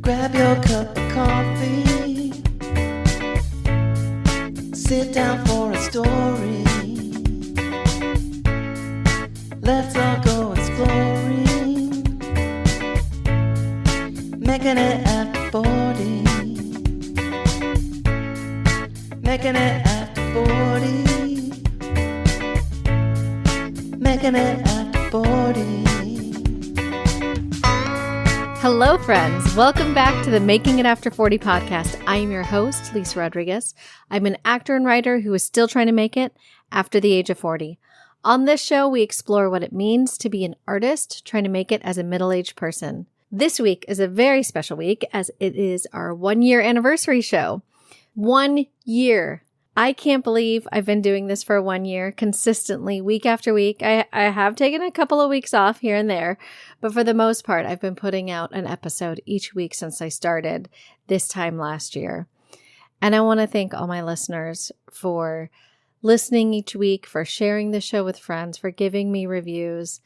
Grab your cup of coffee. Sit down for a story. Let's all go exploring. Making it after 40. Making it after 40. Making it after 40. Hello, friends. Welcome back to the Making It After 40 podcast. I am your host, Lisa Rodriguez. I'm an actor and writer who is still trying to make it after the age of 40. On this show, we explore what it means to be an artist trying to make it as a middle-aged person. This week is a very special week as it is our 1-year anniversary show. 1 year. I can't believe I've been doing this for 1 year consistently, week after week. I have taken a couple of weeks off here and there, but for the most part, I've been putting out an episode each week since I started this time last year. And I want to thank all my listeners for listening each week, for sharing the show with friends, for giving me reviews.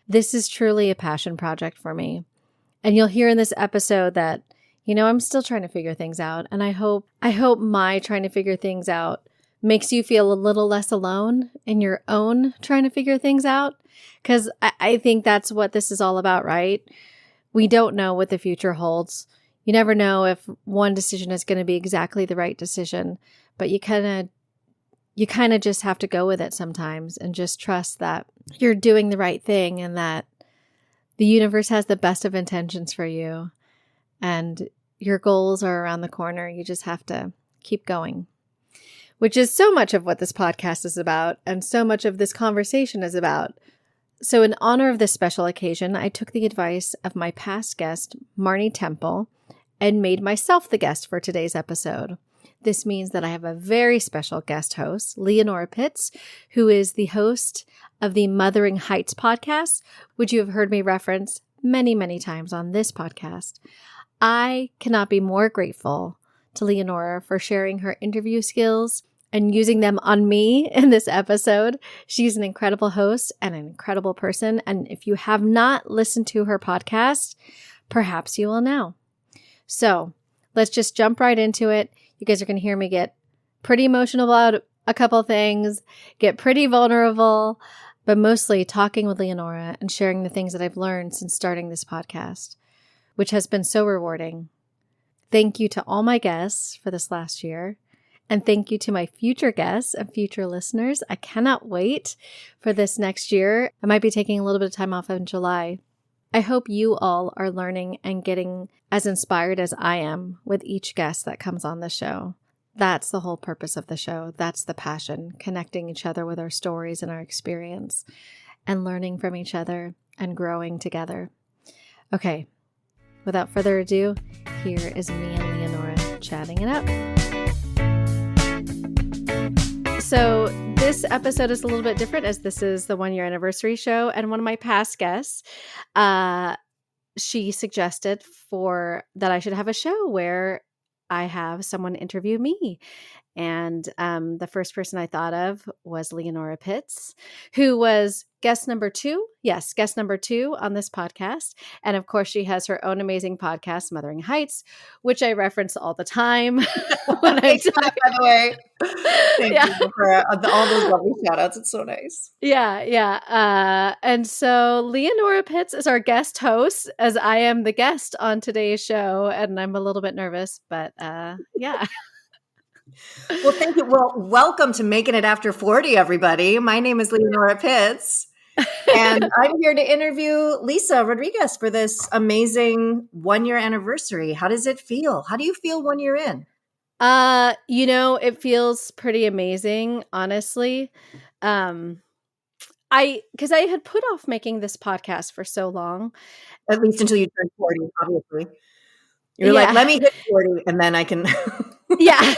This is truly a passion project for me. And you'll hear in this episode that I'm still trying to figure things out. And I hope my trying to figure things out makes you feel a little less alone in your own trying to figure things out. Because I think that's what this is all about, right? We don't know what the future holds. You never know if one decision is going to be exactly the right decision. But you kind of just have to go with it sometimes and just trust that you're doing the right thing and that the universe has the best of intentions for you. And your goals are around the corner. You just have to keep going, which is so much of what this podcast is about and so much of this conversation is about. So in honor of this special occasion, I took the advice of my past guest, Marnie Temple, and made myself the guest for today's episode. This means that I have a very special guest host, Leonora Pitts, who is the host of the Mothering Heights podcast, which you have heard me reference many, many times on this podcast. I cannot be more grateful to Leonora for sharing her interview skills and using them on me in this episode. She's an incredible host and an incredible person. And if you have not listened to her podcast, perhaps you will now. So let's just jump right into it. You guys are going to hear me get pretty emotional about a couple things, get pretty vulnerable, but mostly talking with Leonora and sharing the things that I've learned since starting this podcast, which has been so rewarding. Thank you to all my guests for this last year. And thank you to my future guests and future listeners. I cannot wait for this next year. I might be taking a little bit of time off in July. I hope you all are learning and getting as inspired as I am with each guest that comes on the show. That's the whole purpose of the show. That's the passion, connecting each other with our stories and our experience and learning from each other and growing together. Okay. Without further ado, here is me and Leonora chatting it up. So this episode is a little bit different as this is the 1-year anniversary show. And one of my past guests, she suggested that I should have a show where I have someone interview me. And the first person I thought of was Leonora Pitts, who was guest number 2. Yes, guest number 2 on this podcast. And of course, she has her own amazing podcast, Mothering Heights, which I reference all the time when I talk. By the way, thank you for all those lovely shout outs. It's so nice. Yeah. And so Leonora Pitts is our guest host, as I am the guest on today's show. And I'm a little bit nervous, but yeah. Well, thank you. Well, welcome to Making It After 40, everybody. My name is Leonora Pitts, and I'm here to interview Lisa Rodriguez for this amazing 1-year anniversary. How does it feel? How do you feel 1 year in? It feels pretty amazing, honestly. Because I had put off making this podcast for so long. At least until you turned 40, obviously. You're like, let me hit 40 and then I can. Yeah.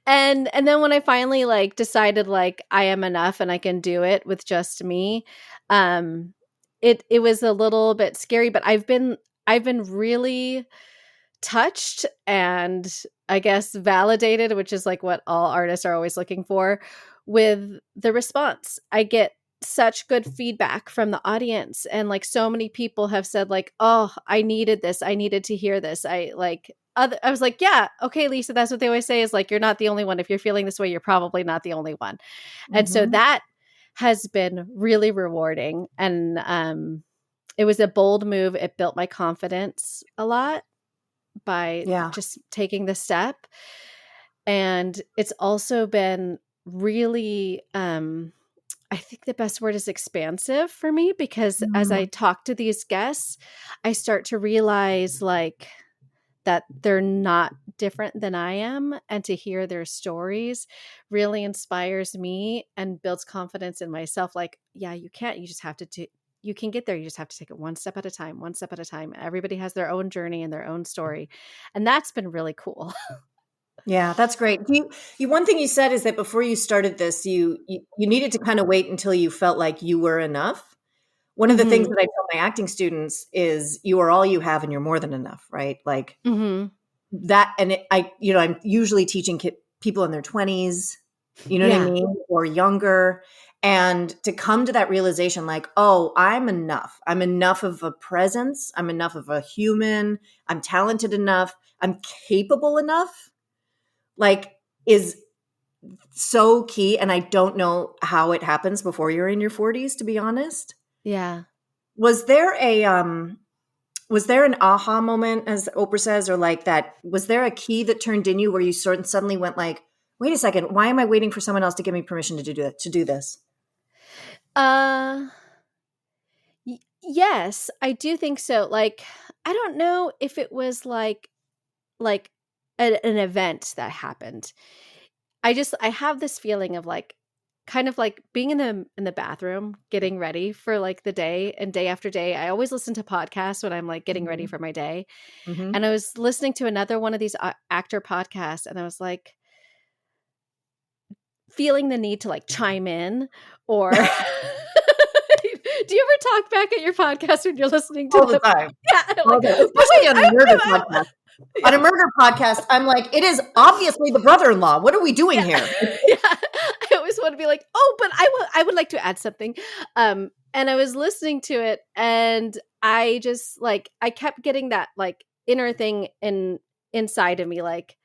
And then when I finally decided I am enough and I can do it with just me, it was a little bit scary, but I've been really touched and I guess validated, which is what all artists are always looking for, with the response. I get such good feedback from the audience. And like so many people have said like, oh, I needed this. I needed to hear this. I was like, yeah, okay, Lisa, that's what they always say is like, you're not the only one. If you're feeling this way, you're probably not the only one. And so that has been really rewarding. And it was a bold move. It built my confidence a lot by just taking the step. And it's also been really, I think the best word is expansive for me, because as I talk to these guests, I start to realize like that they're not different than I am. And to hear their stories really inspires me and builds confidence in myself. Like, yeah, you just have to you can get there. You just have to take it one step at a time, one step at a time. Everybody has their own journey and their own story. And that's been really cool. Yeah, that's great. One thing you said is that before you started this, you needed to kind of wait until you felt like you were enough. One of the things that I tell my acting students is you are all you have and you're more than enough, right? Like that. And I'm usually teaching people in their 20s, you know what I mean? Or younger. And to come to that realization, like, oh, I'm enough. I'm enough of a presence. I'm enough of a human. I'm talented enough. I'm capable enough. Like, is so key. And I don't know how it happens before you're in your 40s, to be honest. Yeah. Was there an aha moment, as Oprah says, or like that? Was there a key that turned in you where you suddenly went like, wait a second, why am I waiting for someone else to give me permission to do this? Yes, I do think so. Like, I don't know if it was like an event that happened. I have this feeling of like, kind of like being in the bathroom, getting ready for like the day, and day after day, I always listen to podcasts when I'm like getting ready for my day. And I was listening to another one of these actor podcasts, and I was like feeling the need to like chime in or do you ever talk back at your podcast when you're listening to all the time? Yeah. Like, especially on a murder podcast. On a murder podcast, I'm like, it is obviously the brother-in-law. What are we doing here? Yeah. I always want to be like, oh, but I would like to add something. And I was listening to it, and I just like, I kept getting that like inner thing inside of me, like,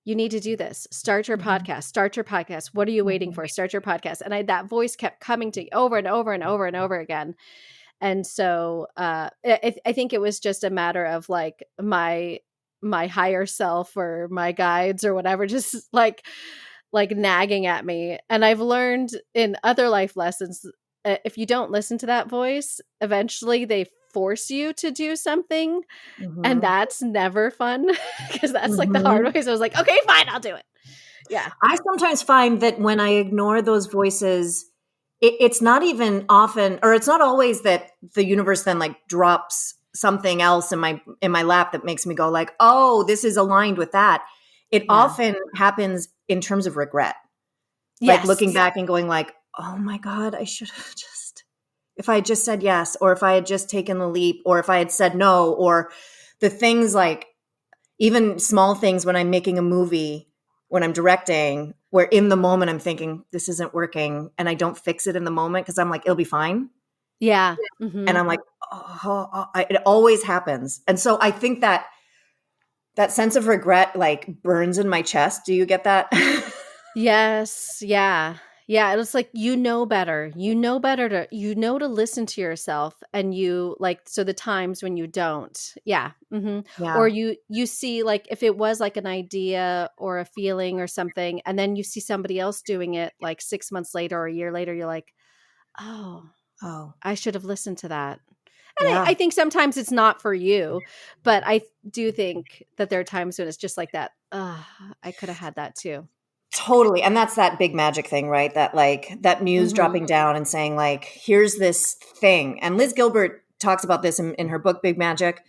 you need to do this. Start your podcast. Start your podcast. What are you waiting for? Start your podcast. And that voice kept coming to over and over and over and over again. And so I think it was just a matter of like my higher self or my guides or whatever, just like nagging at me. And I've learned in other life lessons, if you don't listen to that voice, eventually they force you to do something. And that's never fun, because that's like the hard way. So I was like, okay, fine, I'll do it. Yeah. I sometimes find that when I ignore those voices, it's not even often, or it's not always that the universe then like drops something else in my lap that makes me go like, oh, this is aligned with that. It often happens in terms of regret. Like looking back and going like, oh my God, I should have if I had just said yes, or if I had just taken the leap, or if I had said no, or the things like even small things when I'm making a movie, when I'm directing, where in the moment I'm thinking this isn't working, and I don't fix it in the moment because I'm like, it'll be fine. Yeah. And I'm like, it always happens. And so I think that sense of regret like burns in my chest. Do you get that? Yes. Yeah. Yeah. It's like, better. To listen to yourself, and so the times when you don't. Yeah. Yeah. Or you see like, if it was like an idea or a feeling or something, and then you see somebody else doing it like 6 months later or a year later, you're like, oh, I should have listened to that. And I think sometimes it's not for you, but I do think that there are times when it's just like that. I could have had that too. Totally. And that's that big magic thing, right? That like that muse dropping down and saying like, here's this thing. And Liz Gilbert talks about this in her book, Big Magic,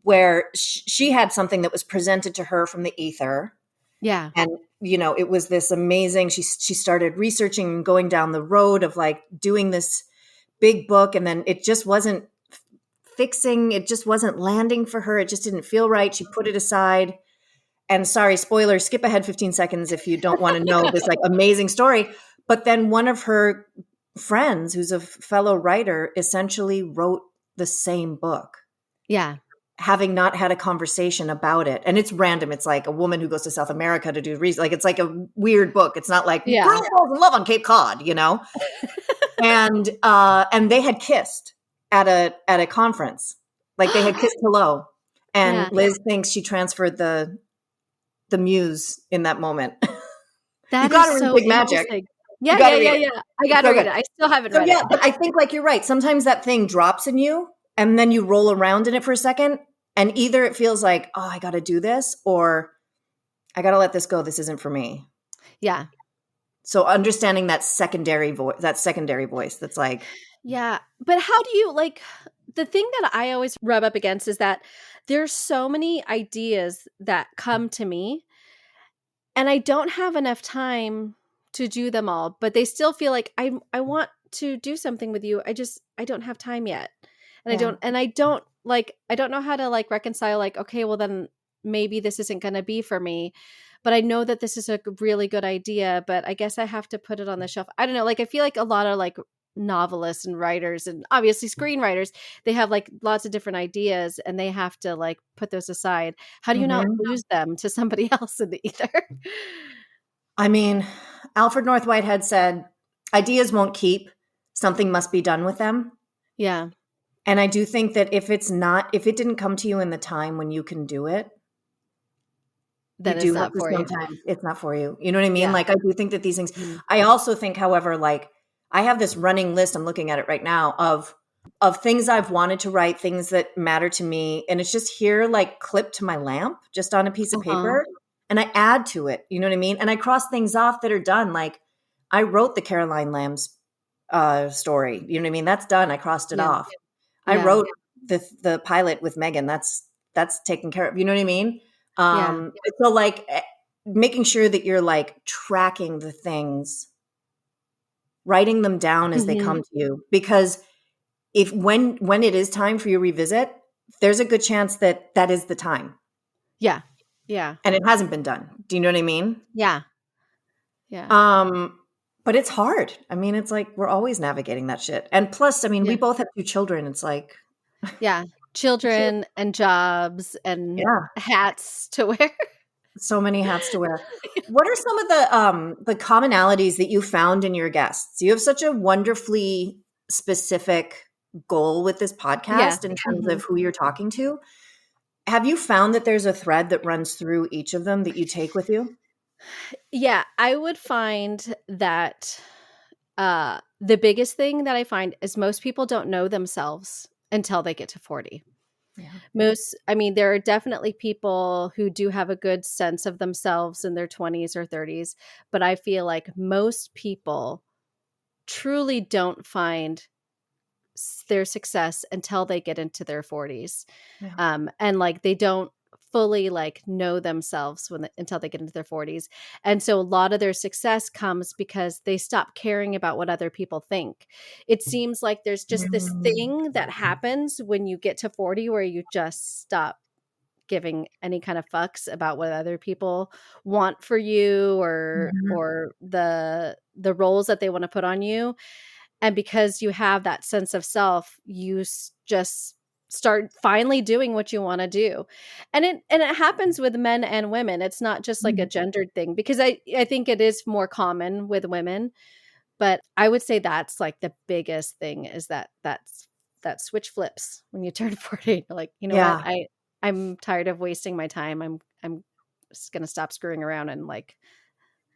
where she had something that was presented to her from the ether. Yeah. And, it was this amazing, she started researching and going down the road of like doing this big book. And then it just wasn't fixing. It just wasn't landing for her. It just didn't feel right. She put it aside. And sorry, spoiler, skip ahead 15 seconds if you don't want to know this like amazing story. But then one of her friends, who's a fellow writer, essentially wrote the same book, Yeah. having not had a conversation about it. And it's random. It's like a woman who goes to South America to do research. Like, it's like a weird book. It's not like Yeah. girl falls in love on Cape Cod, you know? And they had kissed at a conference. Like, they had kissed hello. And Yeah. Liz thinks she transferred the muse in that moment. That You gotta is read so Big Magic. interesting. You Yeah, gotta yeah, read yeah, it. yeah. I got to So read good. it. I still haven't So read yeah, it. but I think, like, you're right. Sometimes that thing drops in you and then you roll around in it for a second, and either it feels like, oh, I got to do this, or I got to let this go. This isn't for me. Yeah. So understanding that secondary voice that's like, Yeah. But how do you like the thing that I always rub up against is that there's so many ideas that come to me and I don't have enough time to do them all, but they still feel like I want to do something with you. I don't have time yet. And Yeah. I don't know how to like reconcile like, okay, well then maybe this isn't going to be for me, but I know that this is a really good idea, but I guess I have to put it on the shelf. I don't know. Like, I feel like a lot of like novelists and writers and obviously screenwriters, they have like lots of different ideas and they have to like put those aside. How do you not lose them to somebody else in the ether? I mean, Alfred North Whitehead said, ideas won't keep. Something must be done with them. Yeah. And I do think that if it didn't come to you in the time when you can do it, Then you it's do not have to for you. sometimes, it's not for you. You know what I mean? Yeah. Like, I do think that these things, Mhm. I also think, however, like, I have this running list, I'm looking at it right now, of things I've wanted to write, things that matter to me. And it's just here, like, clipped to my lamp, just on a piece of paper. And I add to it. You know what I mean? And I cross things off that are done. Like, I wrote the Caroline Lamb's story. You know what I mean? That's done. I crossed it Yeah. off. I Yeah. wrote the pilot with Megan. That's taken care of. You know what I mean? Yeah. So, like, making sure that you're like tracking the things, writing them down as they Mhm. come to you, because if when it is time for you to revisit, there's a good chance that that is the time, Yeah. Yeah. and it hasn't been done. Do you know what I mean? Yeah. Yeah. But it's hard. I mean, it's like we're always navigating that shit. And plus, I mean, we Yeah. both have 2 children. It's like, Yeah. Children and jobs and yeah, hats to wear. so many hats to wear. What are some of the commonalities that you found in your guests? You have such a wonderfully specific goal with this podcast in terms of who you're talking to. Have you found that there's a thread that runs through each of them that you take with you? Yeah, I would find that the biggest thing that I find is most people don't know themselves until they get to 40. Yeah. I mean, there are definitely people who do have a good sense of themselves in their 20s or 30s, but I feel like most people truly don't find their success until they get into their 40s. Yeah. And like they don't fully like know themselves until they get into their 40s. And so a lot of their success comes because they stop caring about what other people think. It seems like there's just this thing that happens when you get to 40 where you just stop giving any kind of fucks about what other people want for you or the roles that they want to put on you. And because you have that sense of self, you just start finally doing what you want to do. And it happens with men and women. It's not just like a gendered thing, because I think it is more common with women. But I would say that's like the biggest thing is that switch flips when you turn 40. You're like, you know what? I'm tired of wasting my time. I'm just gonna stop screwing around and like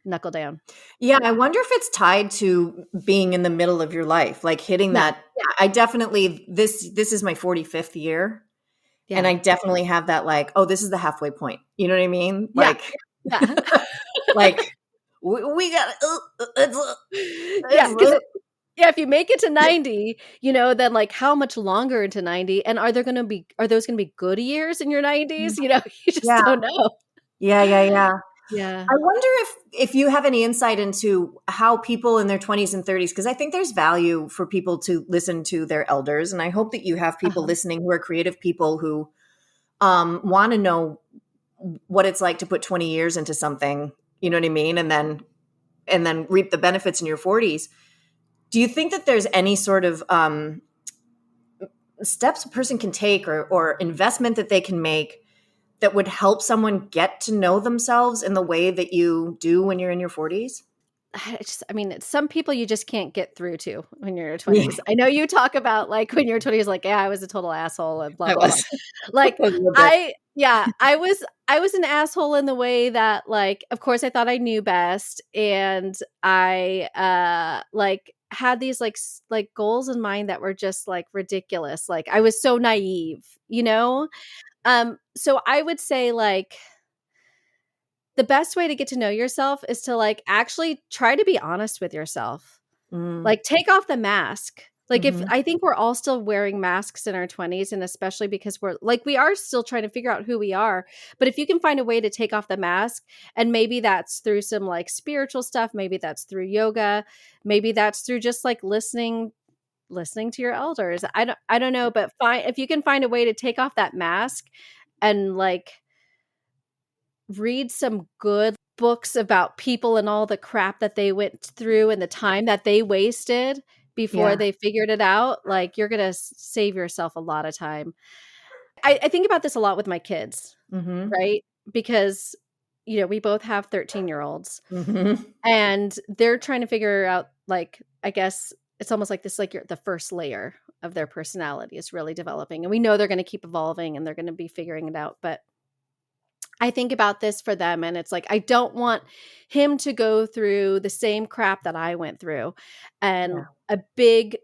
knuckle down. Yeah, I wonder if it's tied to being in the middle of your life, like hitting that. I definitely, this is my 45th year. Yeah. And I definitely have that, like, oh, this is the halfway point. You know what I mean? Yeah. Like, Yeah. like we got yeah, if you make it to 90, then like how much longer into 90? And are those going to be good years in your 90s? You just don't know. Yeah. Yeah. I wonder if you have any insight into how people in their 20s and 30s, because I think there's value for people to listen to their elders. And I hope that you have people listening who are creative people who want to know what it's like to put 20 years into something, you know what I mean? And then reap the benefits in your 40s. Do you think that there's any sort of steps a person can take or investment that they can make that would help someone get to know themselves in the way that you do when you're in your 40s? Some people you just can't get through to when you're in your Yeah. 20s. I know you talk about like when you're 20s, like, yeah, I was a total asshole and blah, I blah, blah. was. Like A little bit. I was an asshole in the way that like, of course I thought I knew best. And I like had these like goals in mind that were just like ridiculous. Like I was so naive, you know? So I would say like, the best way to get to know yourself is to like actually try to be honest with yourself. Mm. Like take off the mask. Like if Mhm. I think we're all still wearing masks in our 20s, and especially because we are still trying to figure out who we are. But if you can find a way to take off the mask, and maybe that's through some like spiritual stuff, maybe that's through yoga, maybe that's through just like listening to your elders. I don't know, but if you can find a way to take off that mask and like read some good books about people and all the crap that they went through and the time that they wasted before Yeah. they figured it out, like you're gonna save yourself a lot of time. I think about this a lot with my kids, Mhm. right? Because we both have 13-year-olds, Mhm. and they're trying to figure out, like, I guess it's almost like this, like the first layer of their personality is really developing, and we know they're going to keep evolving and they're going to be figuring it out. But I think about this for them, and it's like, I don't want him to go through the same crap that I went through. And Yeah. a big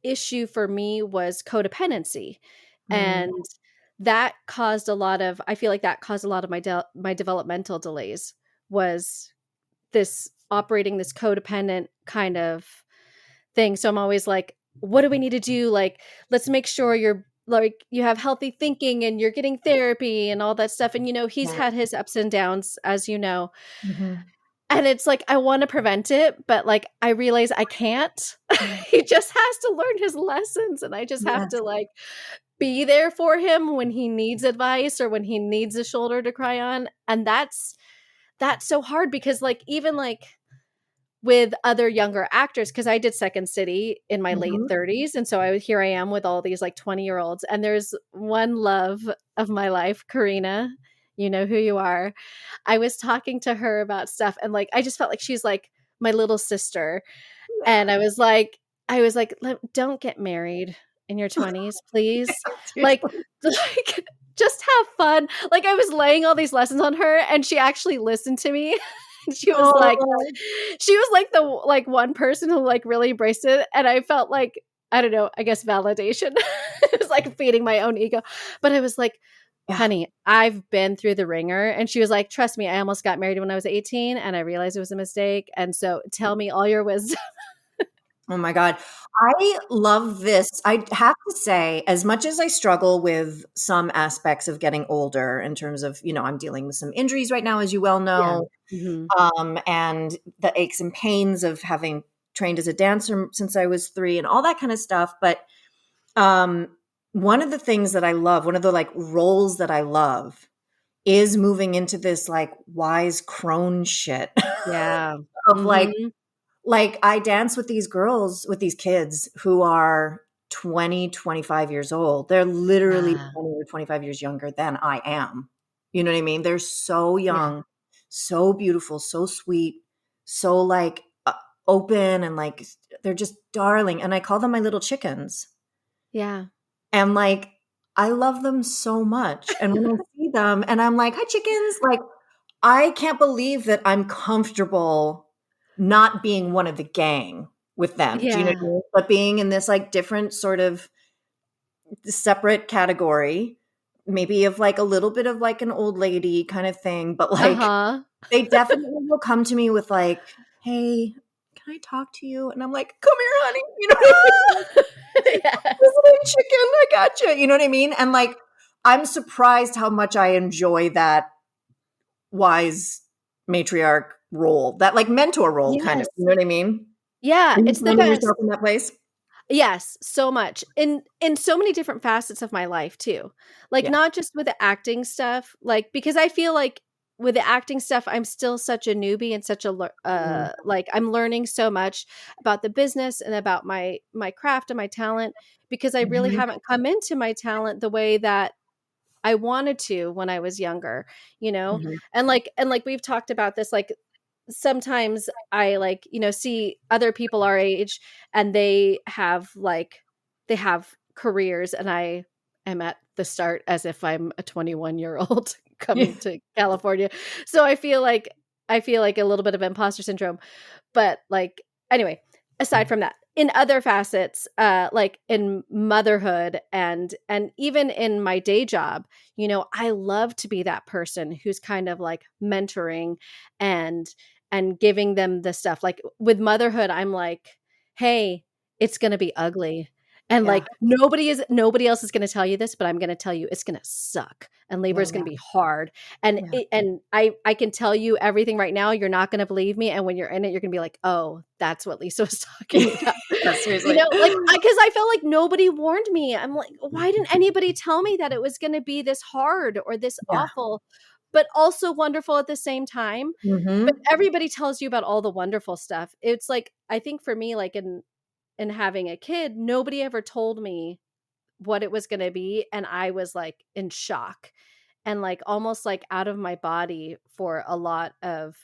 issue for me was codependency. Mm. And that caused a lot of, I feel like that caused a lot of my developmental delays, was this operating this codependent kind of thing. So I'm always like, what do we need to do? Like, let's make sure you're like you have healthy thinking and you're getting therapy and all that stuff. And he's Yeah. had his ups and downs, as you know. Mhm. And it's like I want to prevent it, but like I realize I can't. He just has to learn his lessons, and I just have Yes. to like be there for him when he needs advice or when he needs a shoulder to cry on. And that's so hard, because like even like with other younger actors, because I did Second City in my late Mhm. 30s. And so here I am with all these like 20-year-olds. And there's one love of my life, Karina. You know who you are. I was talking to her about stuff, and like I just felt like she's like my little sister. And I was like, don't get married in your 20s, please. Like, Seriously. like just have fun. Like I was laying all these lessons on her, and she actually listened to me. And Oh. she was like the like one person who like really embraced it. And I felt like, I don't know, I guess validation. It was like feeding my own ego. But I was like, Yeah. honey, I've been through the ringer. And she was like, trust me, I almost got married when I was 18, and I realized it was a mistake. And so tell me all your wisdom. Oh my God. I love this. I have to say, as much as I struggle with some aspects of getting older in terms of, I'm dealing with some injuries right now, as you well Yeah. know, and the aches and pains of having trained as a dancer since I was 3 and all that kind of stuff. But one of the things that I love, one of the like roles that I love, is moving into this like wise crone shit Yeah. of Mhm. like I dance with these girls, with these kids who are 20, 25 years old. They're literally Yeah. 20 or 25 years younger than I am. You know what I mean? They're so Yeah. young, so beautiful, so sweet, so like open, and like they're just darling. And I call them my little chickens. Yeah. And like I love them so much. And when I see them and I'm like, "Hi chickens," like I can't believe that I'm comfortable not being one of the gang with them. Do you know what I Yeah. mean? But being in this like different sort of separate category, maybe of like a little bit of like an old lady kind of thing, but like Uh-huh. they definitely will come to me with like, "Hey, can I talk to you?" And I'm like, "Come here, honey." You know what I mean? Yes. Visiting chicken, I gotcha. You know what I mean? And like I'm surprised how much I enjoy that wise matriarch role, that like mentor role kind of, Yes. you know what I mean? Yeah, Are you it's the finding best. yourself in that place? Yes, so much. In so many different facets of my life too. Like Yeah. not just with the acting stuff, like because I feel like with the acting stuff, I'm still such a newbie and such a like I'm learning so much about the business and about my craft and my talent, because I really Mhm. haven't come into my talent the way that I wanted to when I was younger, Mhm. and like we've talked about this, like sometimes I like, see other people our age and they have careers, and I am at the start as if I'm a 21-year-old Yeah. coming to California. So I feel like a little bit of imposter syndrome. But like, anyway, aside from that, in other facets, like in motherhood and even in my day job, I love to be that person who's kind of like mentoring and giving them the stuff. Like with motherhood, I'm like, hey, it's gonna be ugly. And Yeah. like nobody else is going to tell you this, but I'm going to tell you it's going to suck, and labor is Yeah. going to be hard. And Yeah. I can tell you everything right now. You're not going to believe me, and when you're in it, you're going to be like, oh, that's what Lisa was talking about. Yeah, seriously. Like because I felt like nobody warned me. I'm like, why didn't anybody tell me that it was going to be this hard or this Yeah. awful, but also wonderful at the same time? But Mhm. everybody tells you about all the wonderful stuff. It's like, I think for me, like in having a kid, nobody ever told me what it was going to be, and I was like in shock and like almost like out of my body for a lot of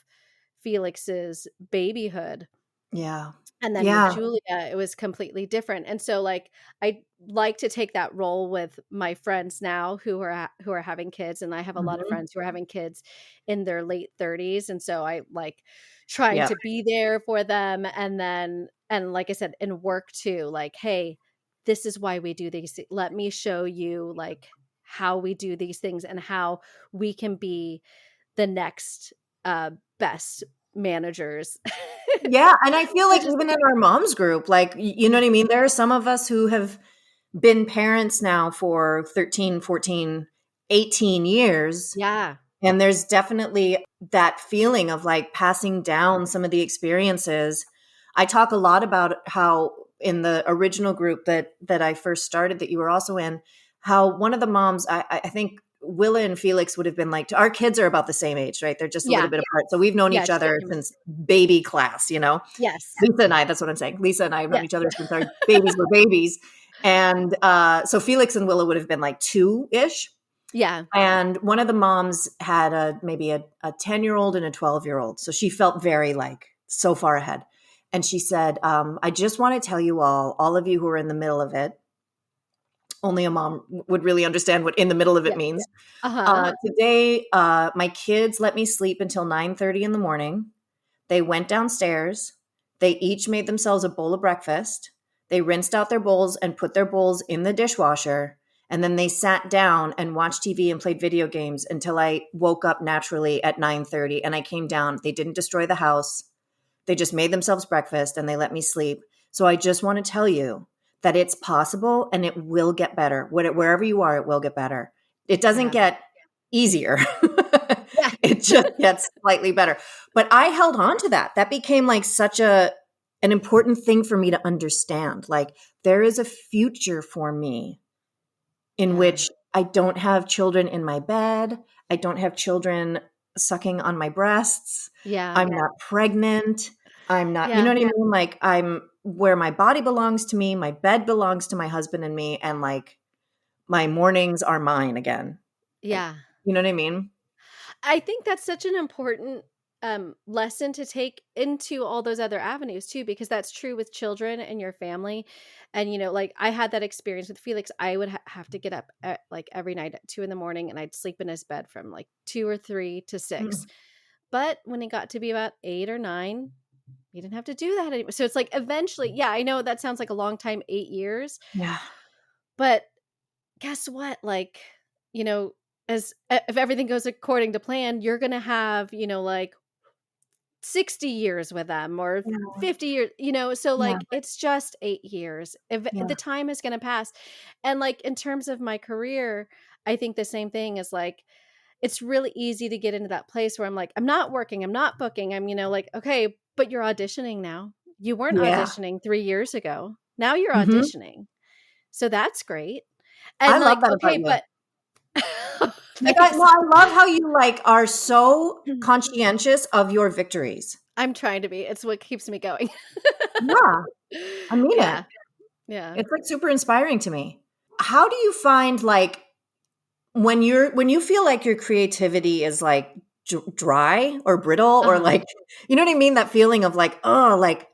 Felix's babyhood. Yeah. And then with Yeah. Julia, it was completely different. And so like I like to take that role with my friends now who are having kids, and I have a lot of Mhm. friends who are having kids in their late 30s, and so I like trying Yeah. to be there for them, and then and like I said, in work too, like, hey, this is why we do these. Let me show you like how we do these things and how we can be the next best managers. Yeah, and I feel I like just even in our moms group, like, you know what I mean? There are some of us who have been parents now for 13, 14, 18 years. yeah. And there's definitely that feeling of like passing down some of the experiences. I talk a lot about how in the original group that I first started, that you were also in, how one of the moms, I think Willa and Felix would have been like, our kids are about the same age, right? They're just a little Yeah. bit apart. So we've known Yeah, each other same. since baby class, Yes. Lisa and I, that's what I'm saying. Lisa and I have known Yes. each other since our babies were babies. And so Felix and Willa would have been like 2-ish. Yeah. And one of the moms had maybe a 10-year-old and a 12-year-old. So she felt very like so far ahead. And she said, I just want to tell you all of you who are in the middle of it, only a mom would really understand what in the middle of it Yeah. means. Uh-huh. Today, my kids let me sleep until 9:30 in the morning. They went downstairs. They each made themselves a bowl of breakfast. They rinsed out their bowls and put their bowls in the dishwasher. And then they sat down and watched TV and played video games until I woke up naturally at 9:30 and I came down. They didn't destroy the house. They just made themselves breakfast and they let me sleep. So I just want to tell you that it's possible and it will get better. Wherever you are, it will get better. It doesn't Yeah. get easier. Yeah. It just gets slightly better. But I held on to that. That became like such an important thing for me to understand. Like there is a future for me in Yeah. which I don't have children in my bed. I don't have children sucking on my breasts. Yeah. I'm not pregnant. I'm not, you Yeah. know what I mean? Like I'm where my body belongs to me, my bed belongs to my husband and me, and like my mornings are mine again. Yeah. You know what I mean? I think that's such an important lesson to take into all those other avenues too, because that's true with children and your family. And like I had that experience with Felix. I would have to get up at, like every night at 2 a.m, and I'd sleep in his bed from like 2 or 3 to 6. Mm. But when it got to be about 8 or 9, you didn't have to do that anymore. So it's like eventually, yeah, I know that sounds like a long time, 8 years, Yeah. but guess what? Like, as if everything goes according to plan, you're going to have, like 60 years with them or Yeah. 50 years, so Yeah. like it's just 8 years. If Yeah. the time is going to pass. And like in terms of my career, I think the same thing is like it's really easy to get into that place where I'm like, I'm not working, I'm not booking. I'm, like, okay, but you're auditioning now. You weren't Yeah. auditioning 3 years ago. Now you're Mhm. auditioning. So that's great. I And love like, that about okay, you. but I love how you like are so conscientious of your victories. I'm trying to be. It's what keeps me going. Yeah, I mean Yeah. it. Yeah. It's like super inspiring to me. How do you find like when you feel like your creativity is like dry or brittle or like, you know what I mean? That feeling of like, oh, like,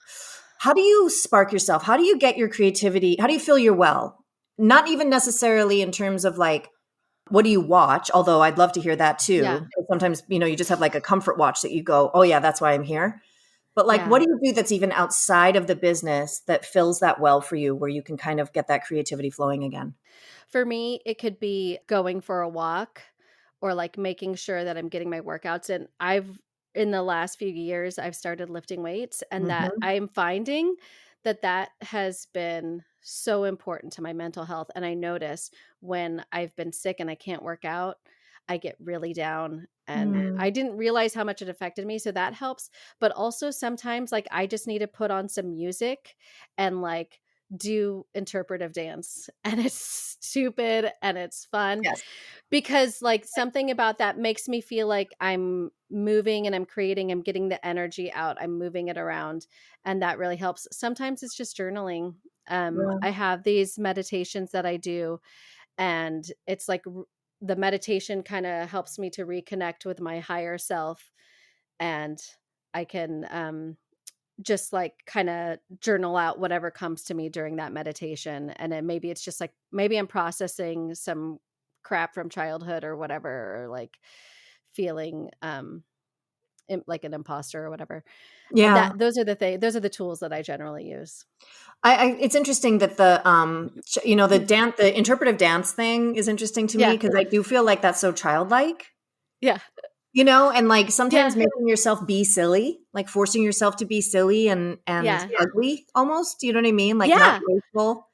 how do you spark yourself? How do you get your creativity? How do you feel you're well? Not even necessarily in terms of like, what do you watch? Although I'd love to hear that too. Yeah. Sometimes, you just have like a comfort watch that you go, oh yeah, that's why I'm here. But like, what Yeah. do you do that's even outside of the business that fills that well for you, where you can kind of get that creativity flowing again? For me, it could be going for a walk or like making sure that I'm getting my workouts in. In the last few years, I've started lifting weights, and that Mhm. I'm finding that has been so important to my mental health. And I notice when I've been sick and I can't work out, I get really down, and Mm. I didn't realize how much it affected me. So that helps. But also sometimes like I just need to put on some music and like do interpretive dance, and it's stupid and it's fun Yes. because like something about that makes me feel like I'm moving and I'm creating, I'm getting the energy out, I'm moving it around, and that really helps. Sometimes it's just journaling. Yeah. I have these meditations that I do, and it's like the meditation kind of helps me to reconnect with my higher self, and I can just like kind of journal out whatever comes to me during that meditation. And then maybe it's just like, maybe I'm processing some crap from childhood or whatever, or like feeling like an imposter or whatever. Yeah. Those are the tools that I generally use. It's interesting that the interpretive dance thing is interesting to me Yeah. because I do feel like that's so childlike, Yeah. and like sometimes Yeah. making yourself be silly, like forcing yourself to be silly and Yeah. ugly almost, you know what I mean? Like not Yeah. graceful,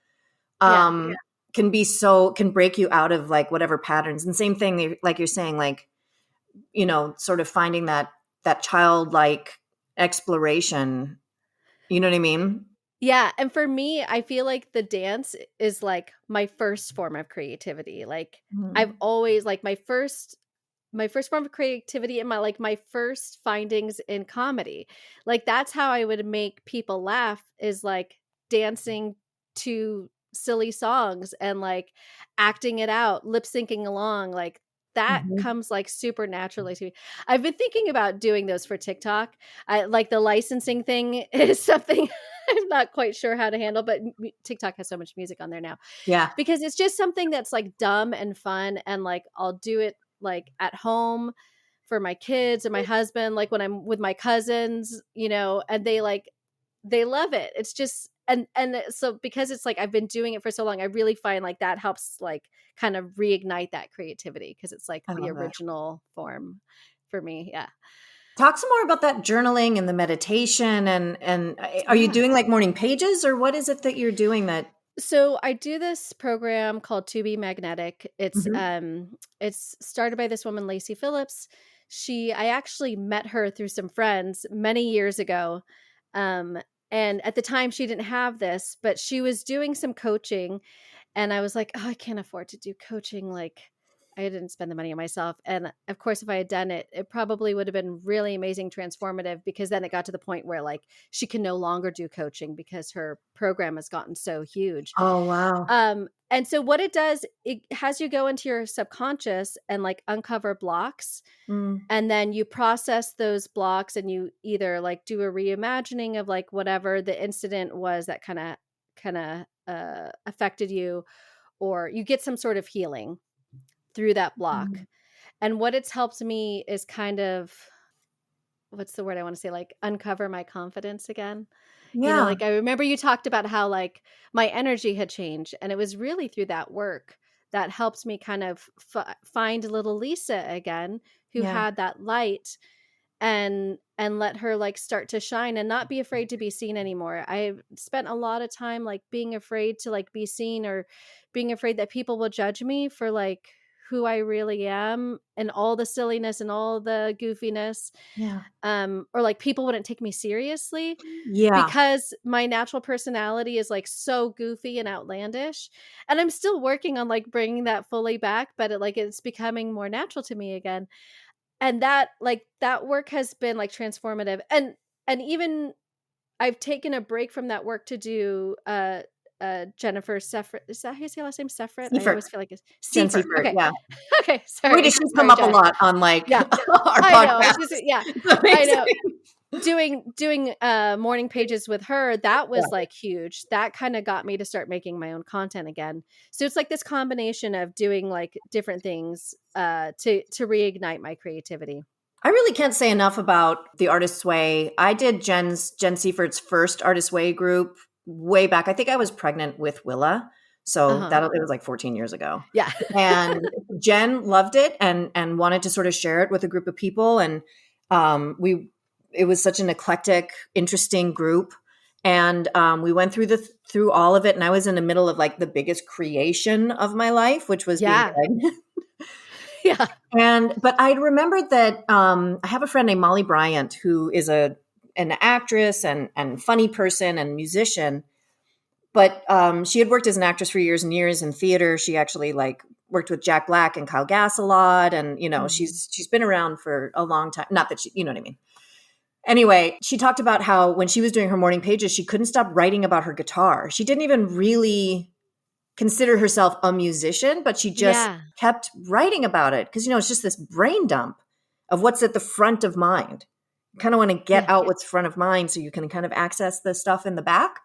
Yeah. can break you out of like whatever patterns. And same thing, like you're saying, like, sort of finding that childlike exploration, you know what I mean? Yeah, and for me, I feel like the dance is like my first form of creativity. Like I've Mhm. always like my first form of creativity and my first findings in comedy. Like that's how I would make people laugh, is like dancing to silly songs and like acting it out, lip syncing along. Like that Mhm. comes like super naturally to me. I've been thinking about doing those for TikTok. I like the licensing thing is something I'm not quite sure how to handle, but TikTok has so much music on there now Yeah. because it's just something that's like dumb and fun, and like I'll do it like at home for my kids and my husband, like when I'm with my cousins, and they love it. It's just and so because it's like I've been doing it for so long, I really find like that helps like kind of reignite that creativity because it's like I the love that. original form for me. Yeah. Talk some more about that journaling and the meditation and are you Yeah. doing like morning pages or what is it that you're doing that? So I do this program called To Be Magnetic. Mhm. It's started by this woman, Lacey Phillips. I actually met her through some friends many years ago. Um, and at the time she didn't have this, but she was doing some coaching, and I was like, "Oh, I can't afford to do coaching." Like, I didn't spend the money on myself. And of course, if I had done it, it probably would have been really amazing, transformative, because then it got to the point where like she can no longer do coaching because her program has gotten so huge. Oh, wow. And so what it does, it has you go into your subconscious and like uncover blocks, Mm. and then you process those blocks, and you either like do a reimagining of like whatever the incident was that kind of affected you, or you get some sort of healing through that block. Mm. And what it's helped me is kind of, what's the word I want to say, like uncover my confidence again. Yeah. Like I remember you talked about how like my energy had changed, and it was really through that work that helped me kind of find little Lisa again, who Yeah. had that light, and let her like start to shine and not be afraid to be seen anymore. I spent a lot of time like being afraid to like be seen, or being afraid that people will judge me for like who I really am and all the silliness and all the goofiness. Yeah. Or like people wouldn't take me seriously Yeah. because my natural personality is like so goofy and outlandish. And I'm still working on like bringing that fully back, but it's becoming more natural to me again. And that work has been like transformative. And even I've taken a break from that work to do Jennifer Seffert. Is that how you say her last name? Seffert? I Seifert. always feel like it's Jen Seifert. Seifert, Okay. yeah. Okay. Boy, does she come up Jen. a lot on like Yeah. our I know. podcast. Yeah. It's I know. amazing. Doing morning pages with her, that was Yeah. like huge. That kind of got me to start making my own content again. So it's like this combination of doing like different things to reignite my creativity. I really can't say enough about the Artist's Way. I did Jen Seifert's first Artist's Way group way back. I think I was pregnant with Willa. So it was like 14 years ago. Yeah. And Jen loved it and wanted to sort of share it with a group of people. And it was such an eclectic, interesting group. And we went through all of it. And I was in the middle of like the biggest creation of my life, which was being pregnant. Yeah. But I remembered that I have a friend named Molly Bryant, who is an actress and funny person and musician. But she had worked as an actress for years and years in theater. She actually like worked with Jack Black and Kyle Gass a lot. And, she's been around for a long time. Not that you know what I mean? Anyway, she talked about how when she was doing her morning pages, she couldn't stop writing about her guitar. She didn't even really consider herself a musician, but she just kept writing about it because, it's just this brain dump of what's at the front of mind. You kind of want to get out what's front of mind so you can kind of access the stuff in the back.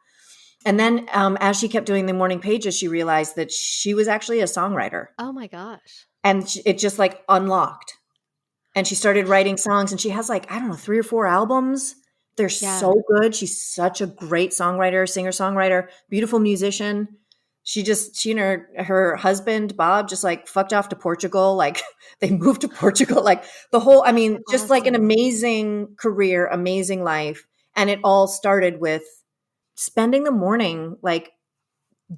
And then as she kept doing the morning pages, she realized that she was actually a songwriter. Oh my gosh. And it just like unlocked. And she started writing songs and she has like, I don't know, 3 or 4 albums. They're so good. She's such a great songwriter, singer-songwriter, beautiful musician. She and her husband, Bob, just like fucked off to Portugal. Like they moved to Portugal, like the whole, just like an amazing career, amazing life. And it all started with spending the morning, like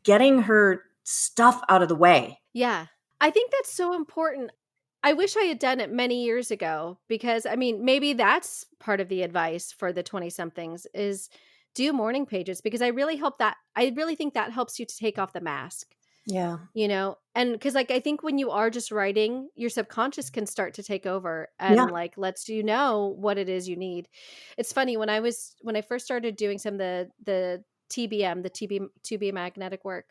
getting her stuff out of the way. Yeah. I think that's so important. I wish I had done it many years ago because maybe that's part of the advice for the 20 somethings is do morning pages because I really think that helps you to take off the mask. Yeah. And because like I think when you are just writing, your subconscious can start to take over and like lets you know what it is you need. It's funny when I first started doing some of the TB magnetic work,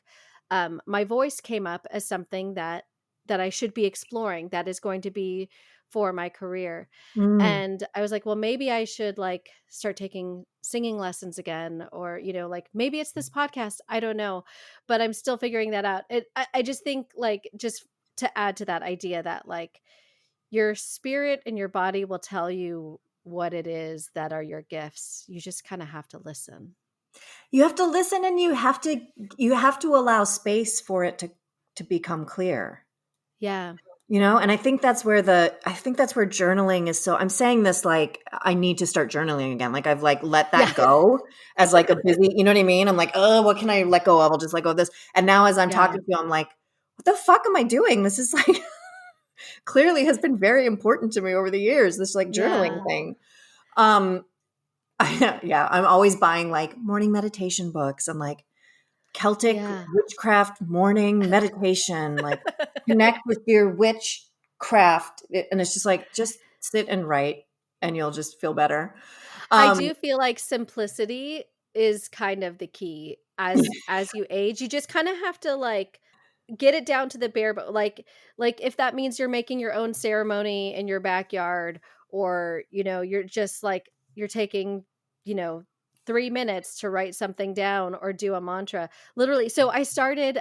my voice came up as something that I should be exploring that is going to be for my career. And I was like, well, maybe I should like start taking singing lessons again, or, like maybe it's this podcast. I don't know, but I'm still figuring that out. I just think like, just to add to that idea that like your spirit and your body will tell you what it is that are your gifts. You just kind of have to listen. You have to listen and you have to allow space for it to become clear. Yeah. And I think that's where journaling is. So I'm saying this, like, I need to start journaling again. Like I've like let that go as like a busy, you know what I mean? I'm like, oh, what can I let go of? I'll just let go of this. And now as I'm talking to you, I'm like, what the fuck am I doing? This is like clearly has been very important to me over the years, this like journaling thing. I'm always buying like morning meditation books. I'm like, Celtic witchcraft morning meditation, like connect with your witchcraft. And it's just like, just sit and write and you'll just feel better. I do feel like simplicity is kind of the key as you age. You just kind of have to like get it down to the bare, but like if that means you're making your own ceremony in your backyard, or, you're just like, you're taking, 3 minutes to write something down or do a mantra, literally. So I started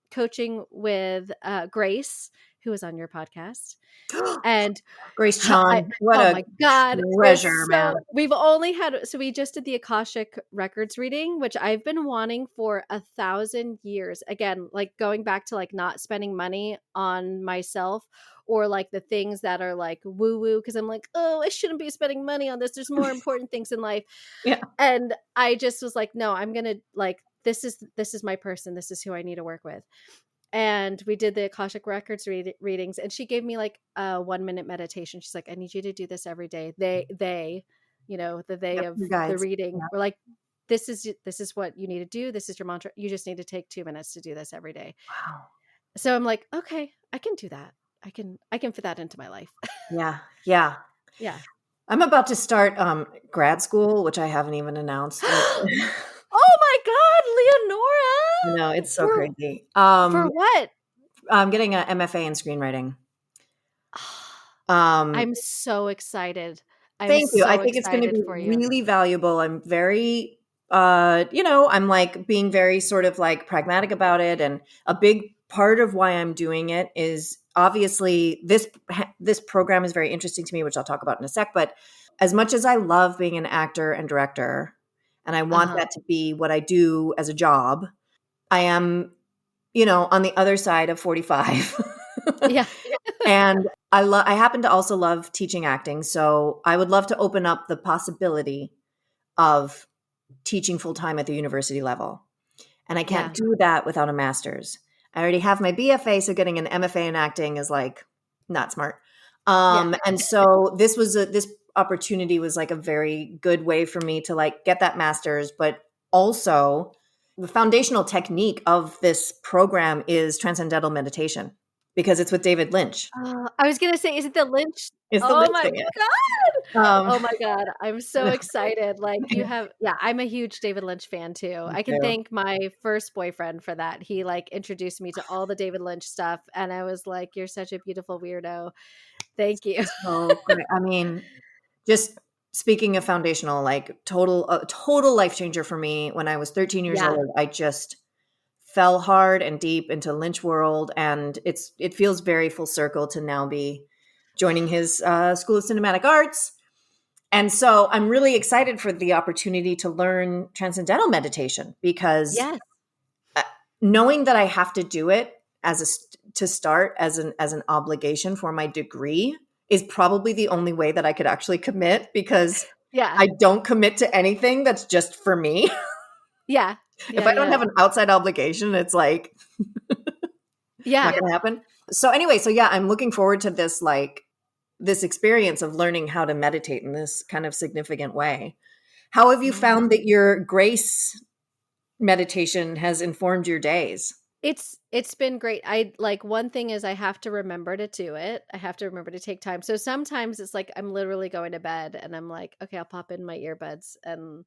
coaching with Grace, who was on your podcast. And Grace Chan, my God, treasure, man. We just did the Akashic Records reading, which I've been wanting for 1,000 years. Again, like going back to like not spending money on myself or like the things that are like woo woo. Cause I'm like, oh, I shouldn't be spending money on this. There's more important things in life. Yeah. And I just was like, no, I'm going to like, this is my person. This is who I need to work with. and we did the Akashic Records readings, and she gave me like a 1-minute meditation. She's like, I need you to do this every day. They, the they Yep, of your the guides. reading Yeah. were like, this is what you need to do. This is your mantra. You just need to take 2 minutes to do this every day. Wow. So I'm like, okay, I can do that. I can fit that into my life. Yeah. Yeah. Yeah. I'm about to start grad school, which I haven't even announced. Oh my God, Leonora! No, it's so crazy. For what? I'm getting an MFA in screenwriting. I'm so excited. Thank you. I think it's going to excited be for you. really valuable. I'm very, I'm like being very sort of like pragmatic about it. And a big part of why I'm doing it is obviously this program is very interesting to me, which I'll talk about in a sec. But as much as I love being an actor and director, and I want that to be what I do as a job, I am, on the other side of 45. Yeah. And I happen to also love teaching acting. So I would love to open up the possibility of teaching full time at the university level. And I can't do that without a master's. I already have my BFA, so getting an MFA in acting is like not smart. And so this opportunity was like a very good way for me to like get that master's, but also the foundational technique of this program is transcendental meditation because it's with David Lynch. I was gonna say, is it the Lynch? It's the Oh Lynch my thing, yeah. God! Oh my God! I'm so excited. Like I'm a huge David Lynch fan too. I can thank my first boyfriend for that. He like introduced me to all the David Lynch stuff, and I was like, "You're such a beautiful weirdo." Thank you. So great. I mean, just speaking of foundational, like total life changer for me. When I was 13 years old, I just fell hard and deep into Lynch world, and it feels very full circle to now be joining his School of Cinematic Arts. And so I'm really excited for the opportunity to learn transcendental meditation because knowing that I have to do it to start as an obligation for my degree is probably the only way that I could actually commit because I don't commit to anything that's just for me. If I don't have an outside obligation, it's like not going to happen. So anyway, I'm looking forward to this experience of learning how to meditate in this kind of significant way. How have you found that your grace meditation has informed your days? It's been great. I like one thing is I have to remember to do it. I have to remember to take time. So sometimes it's like I'm literally going to bed and I'm like, okay, I'll pop in my earbuds and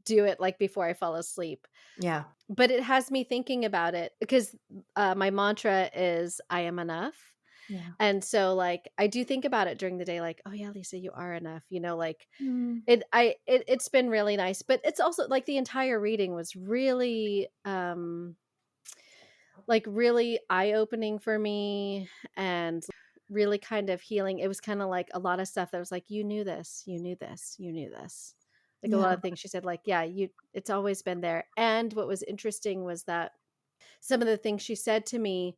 do it like before I fall asleep. Yeah. But it has me thinking about it because my mantra is I am enough. Yeah. And so like I do think about it during the day, like, oh yeah, Lisa, you are enough, like it's been really nice. But it's also like the entire reading was really really eye-opening for me and really kind of healing. It was kind of like a lot of stuff that was like, you knew this. Like a lot of things she said, like, it's always been there. And what was interesting was that some of the things she said to me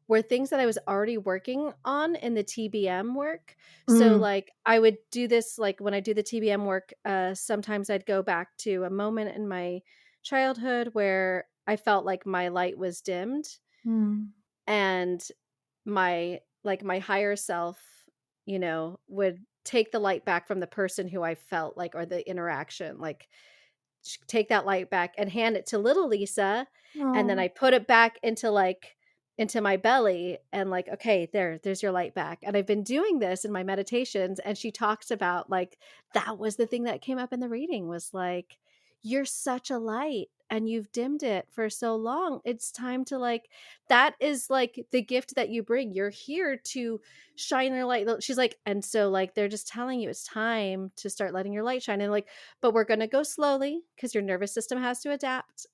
were things that I was already working on in the TBM work. So like I would do this, like when I do the TBM work, sometimes I'd go back to a moment in my childhood where I felt like my light was dimmed and my higher self, would take the light back from the person who I felt like, or the interaction, like take that light back and hand it to little Lisa. Aww. And then I put it back into my belly and like, okay, there's your light back. And I've been doing this in my meditations. And she talks about like, that was the thing that came up in the reading was like, you're such a light and you've dimmed it for so long. It's time to like, that is like the gift that you bring. You're here to shine your light. She's like, and so like, they're just telling you it's time to start letting your light shine. And like, but we're going to go slowly because your nervous system has to adapt.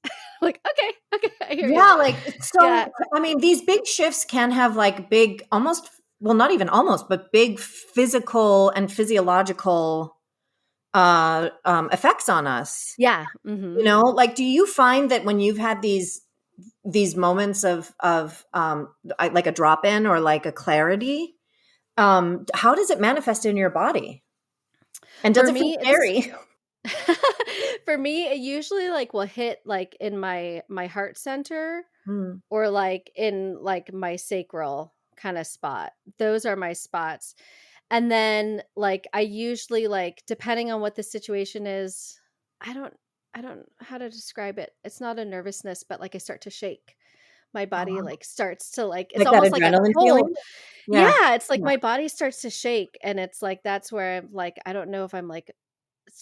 Like, okay. I hear you. Like, so, I mean, these big shifts can have like big, almost, well, not even almost, but big physical and physiological effects on us. Yeah. Mm-hmm. Like, do you find that when you've had these moments of like a drop in or like a clarity, how does it manifest in your body? And does it feel scary? For me, it usually like will hit like in my heart center Mm. or like in like my sacral kind of spot. Those are my spots. And then like I usually like, depending on what the situation is, I don't know how to describe it. It's not a nervousness, but like I start to shake. My body Oh, like starts to like, it's like that almost like a adrenaline cold. feeling? Yeah. Yeah, it's like Yeah. my body starts to shake, and it's like that's where I'm like, I don't know if I'm like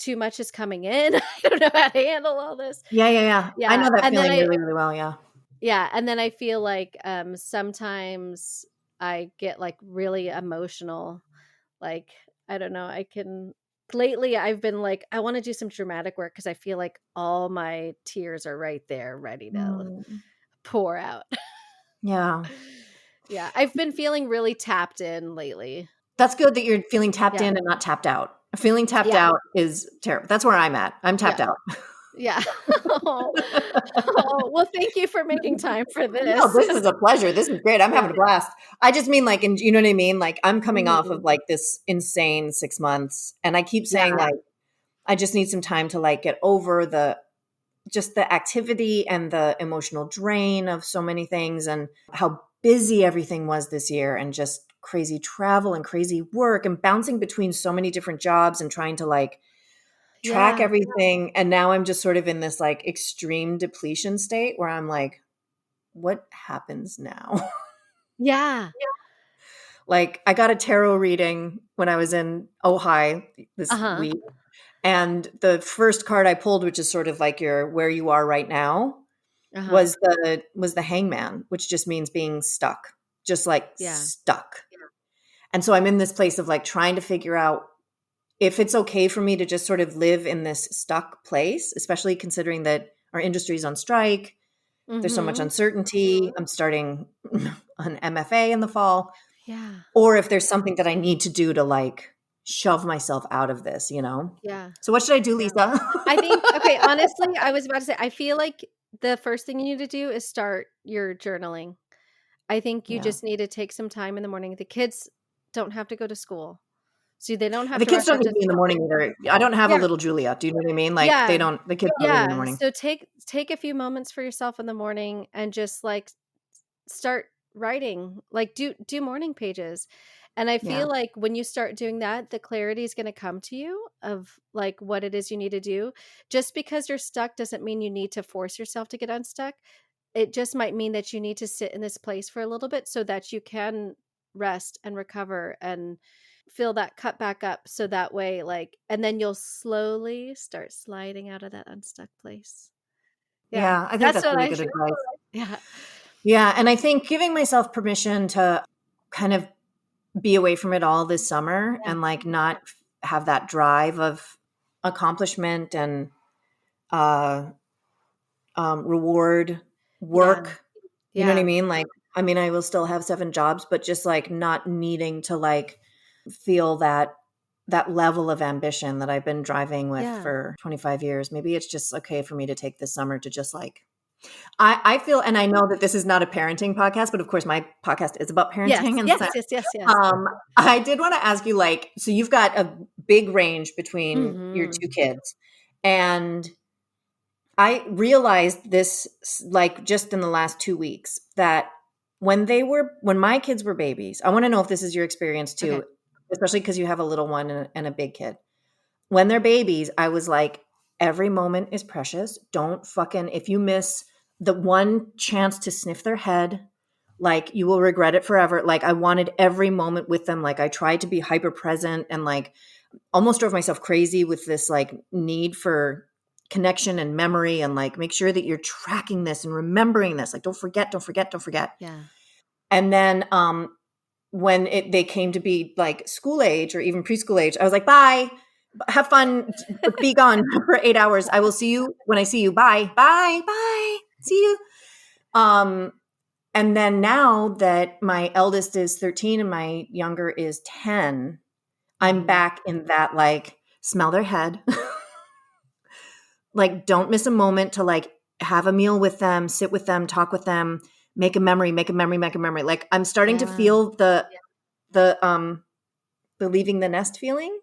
too much is coming in. I don't know how to handle all this. Yeah, yeah, yeah. I Yeah, know that and then feeling really, really well, yeah. I feel like sometimes I get like really emotional. Like I don't know, I can lately I've been like I want to do some dramatic work because I feel like all my tears are right there ready to Mm. pour out. Yeah. Yeah, I've been feeling really tapped in lately. That's good that you're feeling tapped Yeah. in and not tapped out. Feeling tapped Yeah. out is terrible. That's where I'm at. I'm tapped Yeah. out. Yeah. Oh. Oh, well, thank you for making time for No, this. this is a pleasure. This is great. I'm Yeah. having a blast. I just mean like, and you know what I mean? Like I'm coming off of Mhm. like this insane 6 months, and I keep saying Yeah. like, I just need some time to like get over just the activity and the emotional drain of so many things and how busy everything was this year and just crazy travel and crazy work and bouncing between so many different jobs and trying to like track Yeah. everything. And now I'm just sort of in this like extreme depletion state where I'm like, what happens now? Yeah. Like I got a tarot reading when I was in Ojai this Uh-huh. week. And the first card I pulled, which is sort of like your where you are right now, Uh-huh. was the hangman, which just means being stuck, just like Yeah. stuck. And so I'm in this place of like trying to figure out if it's okay for me to just sort of live in this stuck place, especially considering that our industry is on strike. There's so much Mhm. uncertainty. I'm starting an MFA in the fall. Yeah. Or if there's something that I need to do to like shove myself out of this, Yeah. So what should I do, Lisa? I think okay, honestly, I was about to say I feel like the first thing you need to do is start your journaling. I think you Yeah. just need to take some time in the morning. The kids don't have to go to school. So they don't have The to kids rush don't out need to to be in the school. morning either. I don't have a Yeah. little Julia. Do you know what I mean? Like Yeah. the kids don't need in the Yeah. morning. So take a few moments for yourself in the morning and just like start writing. Like do morning pages. And I Yeah. feel like when you start doing that, the clarity is going to come to you of like what it is you need to do. Just because you're stuck doesn't mean you need to force yourself to get unstuck. It just might mean that you need to sit in this place for a little bit so that you can rest and recover and fill that cup back up so that way like and then you'll slowly start sliding out of that unstuck place. Yeah. Yeah. I think That's that's what really I good should. advice. Yeah. Yeah. And I think giving myself permission to kind of be away from it all this summer Yeah. and like not have that drive of accomplishment and uh reward Yeah. work. You know what I Yeah. mean? Like, I mean, I will still have 7 jobs, but just like not needing to like feel that level of ambition that I've been driving with Yeah. for 25 years. Maybe it's just okay for me to take this summer to just like I feel, and I know that this is not a parenting podcast, but of course my podcast is about Yes. parenting. And Yes. so, Yes. Yes. Yes. I did want to ask you, like, so you've got a big range between your Mm-hmm. 2 kids, and I realized this like just in the last 2 weeks that when my kids were babies, I want to know if this is your experience Okay. too, especially because you have a little one and a big kid. When they're babies, I was like, every moment is precious. Don't fucking, if you miss the one chance to sniff their head, like you will regret it forever. Like I wanted every moment with them. Like I tried to be hyper present and like almost drove myself crazy with this like need for connection and memory and like make sure that you're tracking this and remembering this. Like don't forget, don't forget, don't forget. Yeah. And then when they came to be like school age or even preschool age, I was like, bye, have fun, but be gone for 8 hours. I will see you when I see you. Bye, bye, bye. See you. And then now that my eldest is 13 and my younger is 10, I'm Mhm. back in that like smell their head. Like don't miss a moment to like have a meal with them, sit with them, talk with them, make a memory, make a memory, make a memory. Like I'm starting to Yeah. feel the leaving the nest feeling.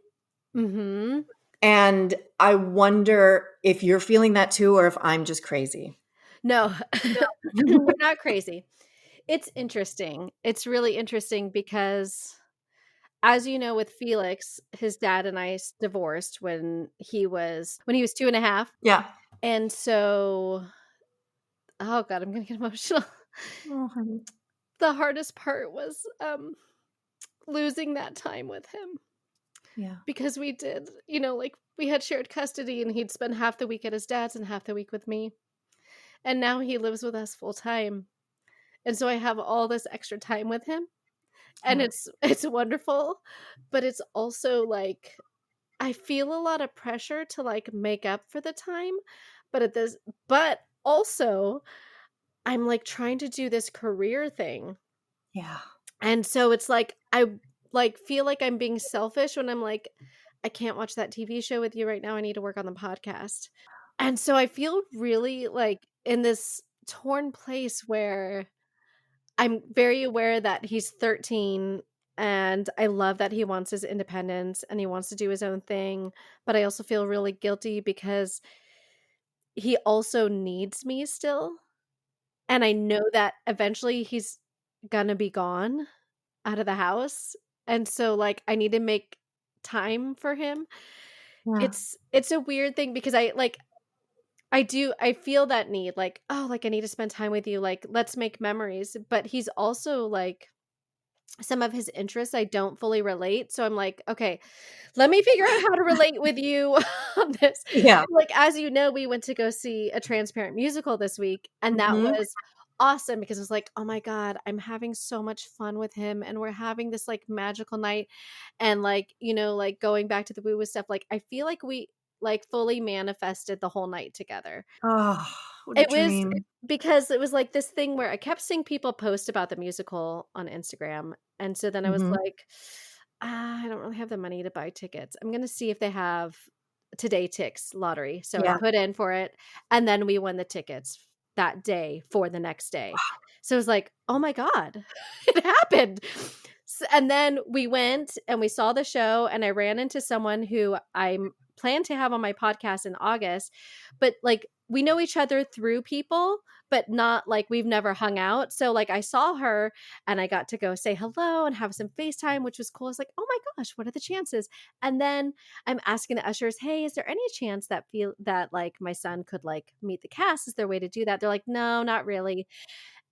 Mm-hmm. And I wonder if you're feeling that too, or if I'm just crazy. No, we're not crazy. It's interesting. It's really interesting because, as you know, with Felix, his dad and I divorced when he was 2.5. Yeah. And so, oh God, I'm gonna get emotional. Oh, honey. The hardest part was losing that time with him. Yeah. Because we did, like we had shared custody and he'd spend half the week at his dad's and half the week with me. And now he lives with us full time. And so I have all this extra time with him. And Yeah. it's wonderful, but it's also like I feel a lot of pressure to like make up for the time, but also I'm like trying to do this career thing. Yeah. And so it's like I like feel like I'm being selfish when I'm like I can't watch that TV show with you right now. I need to work on the podcast. And so I feel really like in this torn place where I'm very aware that he's 13 and I love that he wants his independence and he wants to do his own thing, but I also feel really guilty because he also needs me still. And I know that eventually he's gonna be gone out of the house. And so like I need to make time for him. Yeah. It's a weird thing because I feel that need like, oh, like I need to spend time with you, like let's make memories. But he's also like some of his interests I don't fully relate. So I'm like, okay, let me figure out how to relate with you on this. Yeah. Like, as you know, we went to go see a Transparent musical this week, and that Mhm. was awesome because it was like, oh my God, I'm having so much fun with him, and we're having this like magical night. And like, like going back to the woo woo stuff, like I feel like we like fully manifested the whole night together. Oh, what a It was dream. because it was like this thing where I kept seeing people post about the musical on Instagram. And so then I was Mhm. like, I don't really have the money to buy tickets. I'm going to see if they have Today Tix lottery. So I Yeah. put in for it. And then we won the tickets that day for the next day. So it was like, oh my God, it happened. And then we went and we saw the show, and I ran into someone who I plan to have on my podcast in August. But like, we know each other through people, but not like we've never hung out. So like I saw her and I got to go say hello and have some FaceTime, which was cool. I was like, oh my gosh, what are the chances? And then I'm asking the ushers, hey, is there any chance that like my son could like meet the cast? Is there a way to do that? They're like, no, not really.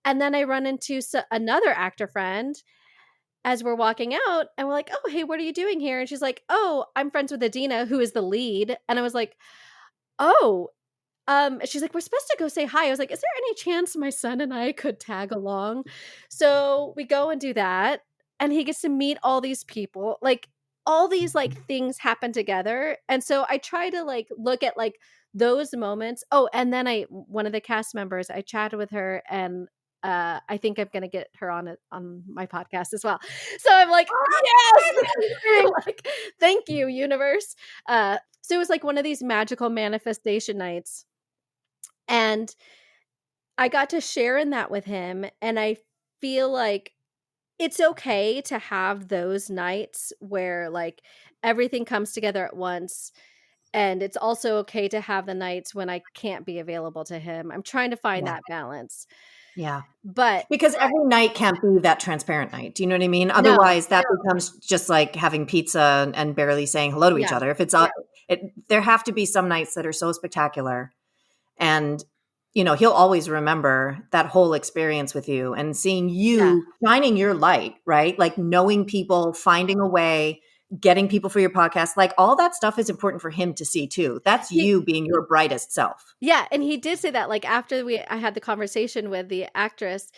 And then I run into another actor friend as we're walking out, and we're like, oh, hey, what are you doing here? And she's like, oh, I'm friends with Adina, who is the lead. And I was like, oh, she's like, we're supposed to go say hi. I was like, is there any chance my son and I could tag along? So we go and do that, and he gets to meet all these people. Like all these like things happen together. And so I try to like look at like those moments. Oh, and then one of the cast members, I chatted with her, and I think I'm gonna get her on my podcast as well. So I'm like, yes, like, thank you, universe. So it was like one of these magical manifestation nights. And I got to share in that with him. And I feel like it's okay to have those nights where like everything comes together at once. And it's also okay to have the nights when I can't be available to him. I'm trying to find Yeah. that balance. Yeah. But Because every night can't be that transparent night. Do you know what I mean? no, Otherwise, that becomes just like having pizza and barely saying hello to each yeah, other. If it's there have to be some nights that are so spectacular, and he'll always remember that whole experience with you and seeing you shining your light, right? Like knowing people, finding a way, getting people for your podcast, like all that stuff is important for him to see too. That's you being your brightest self. Yeah, and he did say that like after I had the conversation with the actress,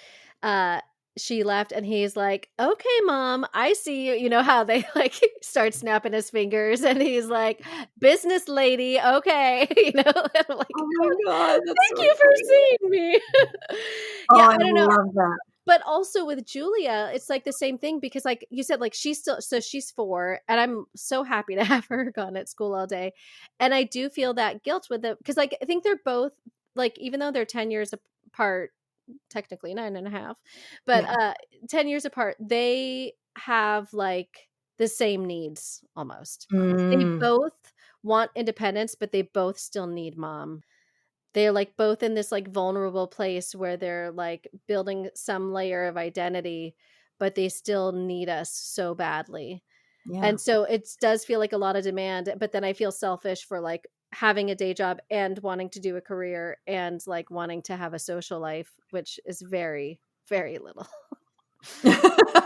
she left and he's like, "Okay, mom, I see you." You know how they like start snapping his fingers and he's like, "Business lady, okay." And I'm like, Oh my God, that's "Thank so you for sweet. seeing me." Oh, Yeah, I I don't know. love that. But also with Julia, it's like the same thing because like you said, like she's 4 and I'm so happy to have her gone at school all day. And I do feel that guilt with them because like I think they're both like, even though they're 10 years apart, technically 9.5, but Yeah. 10 years apart, they have like the same needs almost. They Mm. both want independence, but they both still need mom. they're like both in this like vulnerable place where they're like building some layer of identity, but they still need us so badly. Yeah. And so it does feel like a lot of demand, but then I feel selfish for like having a day job and wanting to do a career and like wanting to have a social life, which is very, very little.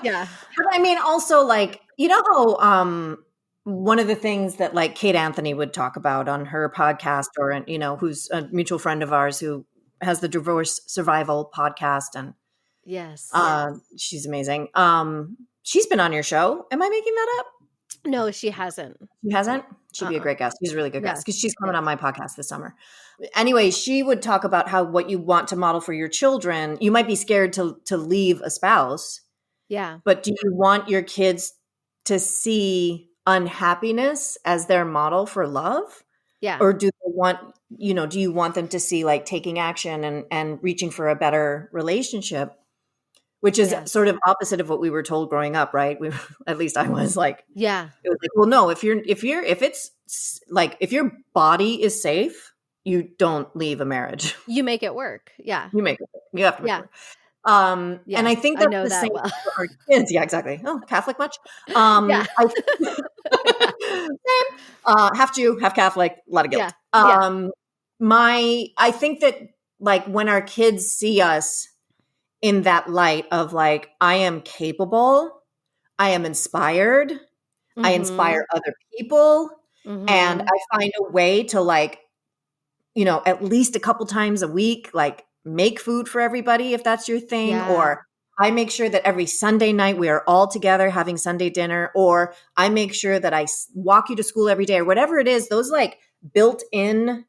Yeah. But I mean, also like, you know how one of the things that like Kate Anthony would talk about on her podcast, or you know, who's a mutual friend of ours who has the divorce survival podcast, and Yes. she's amazing. She's been on your show. Am I making that up? No, she hasn't. She hasn't? She'd be a great guest. She's a really good guest Yes. because she's coming on my podcast this summer. Anyway, she would talk about how what you want to model for your children, you might be scared to leave a spouse, Yeah. but do you want your kids to see unhappiness as their model for love? Yeah. Or do they want, you know, do you want them to see like taking action and reaching for a better relationship? Which is Yes. sort of opposite of what we were told growing up, right? At least I was like, Yeah. it was like, well, no, if it's like, if your body is safe, you don't leave a marriage. You make it work. Yeah. You make it work. You have to make Yeah. it work. Yes, And I think I that's know the that same well. for our kids. Yeah, exactly. Oh, Catholic much? Yeah. Same. Half Jew, half Catholic, a lot of guilt. Yeah. I think that like when our kids see us in that light of like, I am capable, I am inspired, I inspire other people, and I find a way to like, you know, at least a couple times a week, like make food for everybody if that's your thing, Yeah. or I make sure that every Sunday night we are all together having Sunday dinner, or I make sure that I walk you to school every day, or whatever it is, those like built-in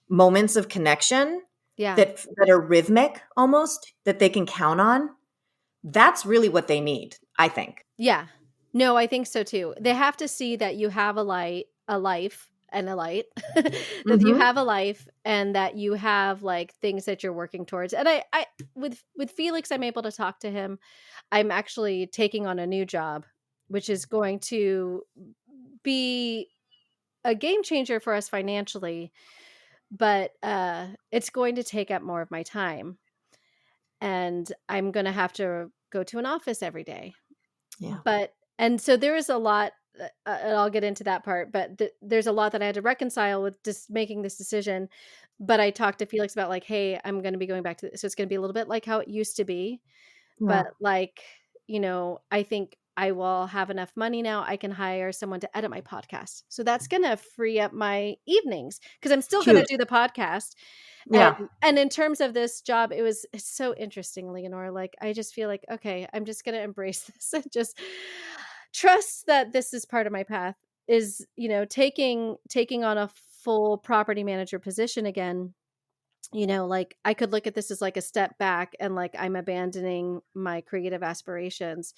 moments of connection Yeah. that are rhythmic almost, that they can count on. That's really what they need, I think. Yeah. No, I think so too. They have to see that you have a life and a light, that you have a life and that you have like things that you're working towards. And I with Felix, I'm able to talk to him. I'm actually taking on a new job, which is going to be a game changer for us financially, but it's going to take up more of my time. And I'm going to have to go to an office every day. Yeah. And so there is a lot, and I'll get into that part, but there's a lot that I had to reconcile with just making this decision. But I talked to Felix about like, hey, I'm going to be going back to this. So it's going to be a little bit like how it used to be. Yeah. But like, you know, I think I will have enough money now. I can hire someone to edit my podcast. So that's going to free up my evenings because I'm still going to do the podcast. Yeah. And in terms of this job, it's so interesting, Leonora. Like, I just feel like, okay, I'm just going to embrace this and just trust that this is part of my path, is, you know, taking on a full property manager position again. You know, like I could look at this as like a step back and like I'm abandoning my creative aspirations.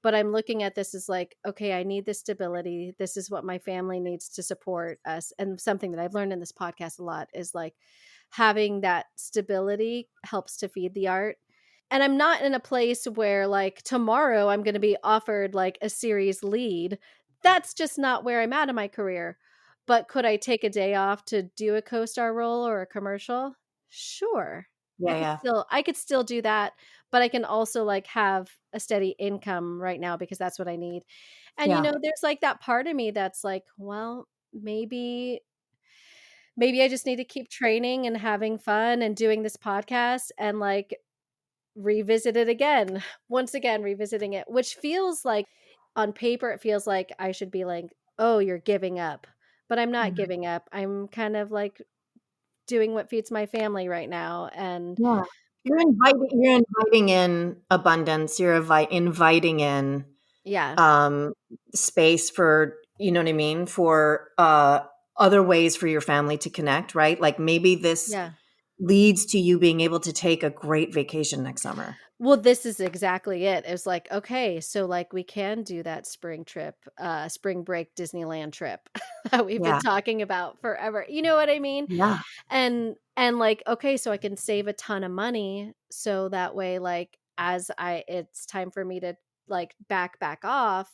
But I'm looking at this as like, okay, I need this stability. This is what my family needs to support us. And something that I've learned in this podcast a lot is like having that stability helps to feed the art. And I'm not in a place where like tomorrow I'm going to be offered like a series lead. That's just not where I'm at in my career. But could I take a day off to do a co-star role or a commercial? Sure. Yeah. I could still do that, but I can also like have a steady income right now because that's what I need. And you know, there's like that part of me that's like, well, maybe I just need to keep training and having fun and doing this podcast and like revisit it again, once again, revisiting it, which feels like on paper, it feels like I should be like, oh, you're giving up, but I'm not giving up. I'm kind of like doing what feeds my family right now. And yeah, you're inviting in abundance. You're inviting in space for, you know what I mean, for other ways for your family to connect, right? Like maybe this leads to you being able to take a great vacation next summer. Well, this is exactly it. It was like, okay, so like we can do that spring break Disneyland trip that we've been talking about forever. You know what I mean? Yeah. And like, okay, so I can save a ton of money. So that way, like, it's time for me to like back off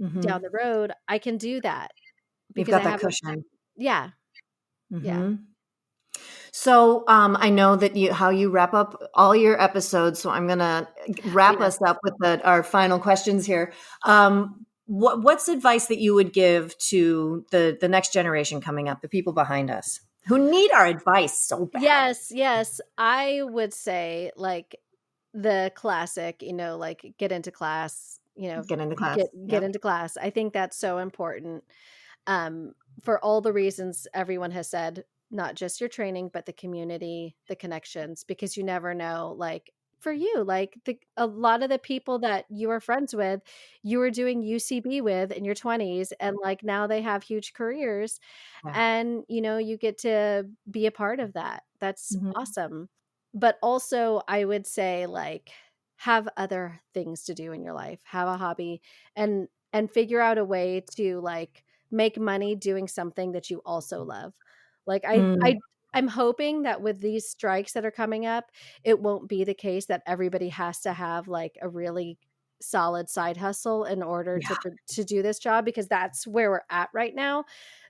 down the road, I can do that. You've got that cushion. Yeah. Mm-hmm. Yeah. So I know that how you wrap up all your episodes. So I'm going to wrap Yeah. us up with our final questions here. What's advice that you would give to the next generation coming up, the people behind us who need our advice so bad? Yes. I would say like the classic, like get into class, Get into class. get Yep. into class. I think that's so important. Um, for all the reasons everyone has said, not just your training, but the community, the connections, because you never know, like for you, like a lot of the people that you are friends with, you were doing UCB with in your 20s, and like now they have huge careers, Yeah. and you get to be a part of that. That's Mhm. awesome. But also I would say like have other things to do in your life, have a hobby, and figure out a way to like make money doing something that you also love. Like Mm, I'm hoping that with these strikes that are coming up, it won't be the case that everybody has to have like a really solid side hustle in order yeah. to do this job, because that's where we're at right now,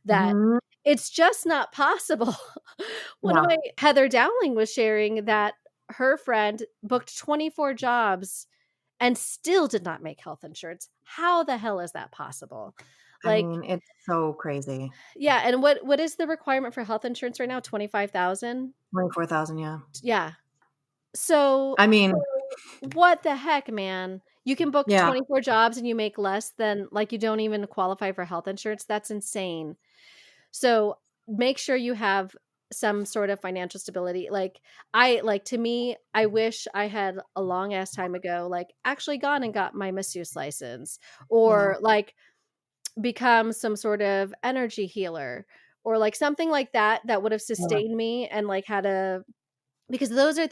that Mhm. it's just not possible. One of Yeah. my Heather Dowling was sharing that her friend booked 24 jobs and still did not make health insurance. How the hell is that possible? I Like, mean, it's so crazy. yeah, and what is the requirement for health insurance right now? 25,000? 24,000. Yeah. Yeah. So I mean, what the heck, man? You can book yeah. 24 jobs and you make less than, like, you don't even qualify for health insurance. That's insane. So make sure you have some sort of financial stability. To me, I wish I had a long ass time ago, like actually gone and got my masseuse license, Yeah. or like become some sort of energy healer, or like something like that that would have Yeah. sustained me and like had a, because those are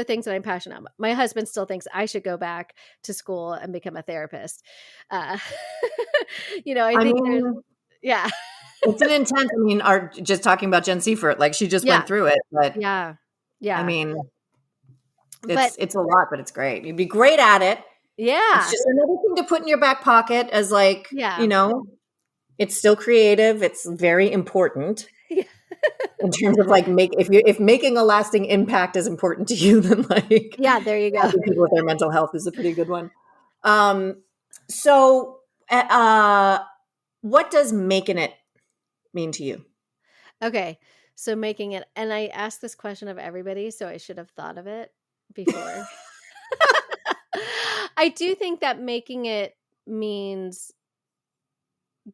things that I'm passionate about. My husband still thinks I should go back to school and become a therapist. Uh, I I think there's, mean, yeah. it's an intense. I mean, our just talking about Gen Seifert, like she just Yeah. went through it, but Yeah. I Yeah. mean, But it's a lot, but it's great. You'd be great at it. It's yeah. just another thing to put in your back pocket as like, Yeah. it's still creative. It's very important Yeah. in terms of like if making a lasting impact is important to you, then like Yeah, there you go. helping people with their mental health is a pretty good one. Um, so what does making it mean to you? Okay. So making it, and I asked this question of everybody, so I should have thought of it before. I do think that making it means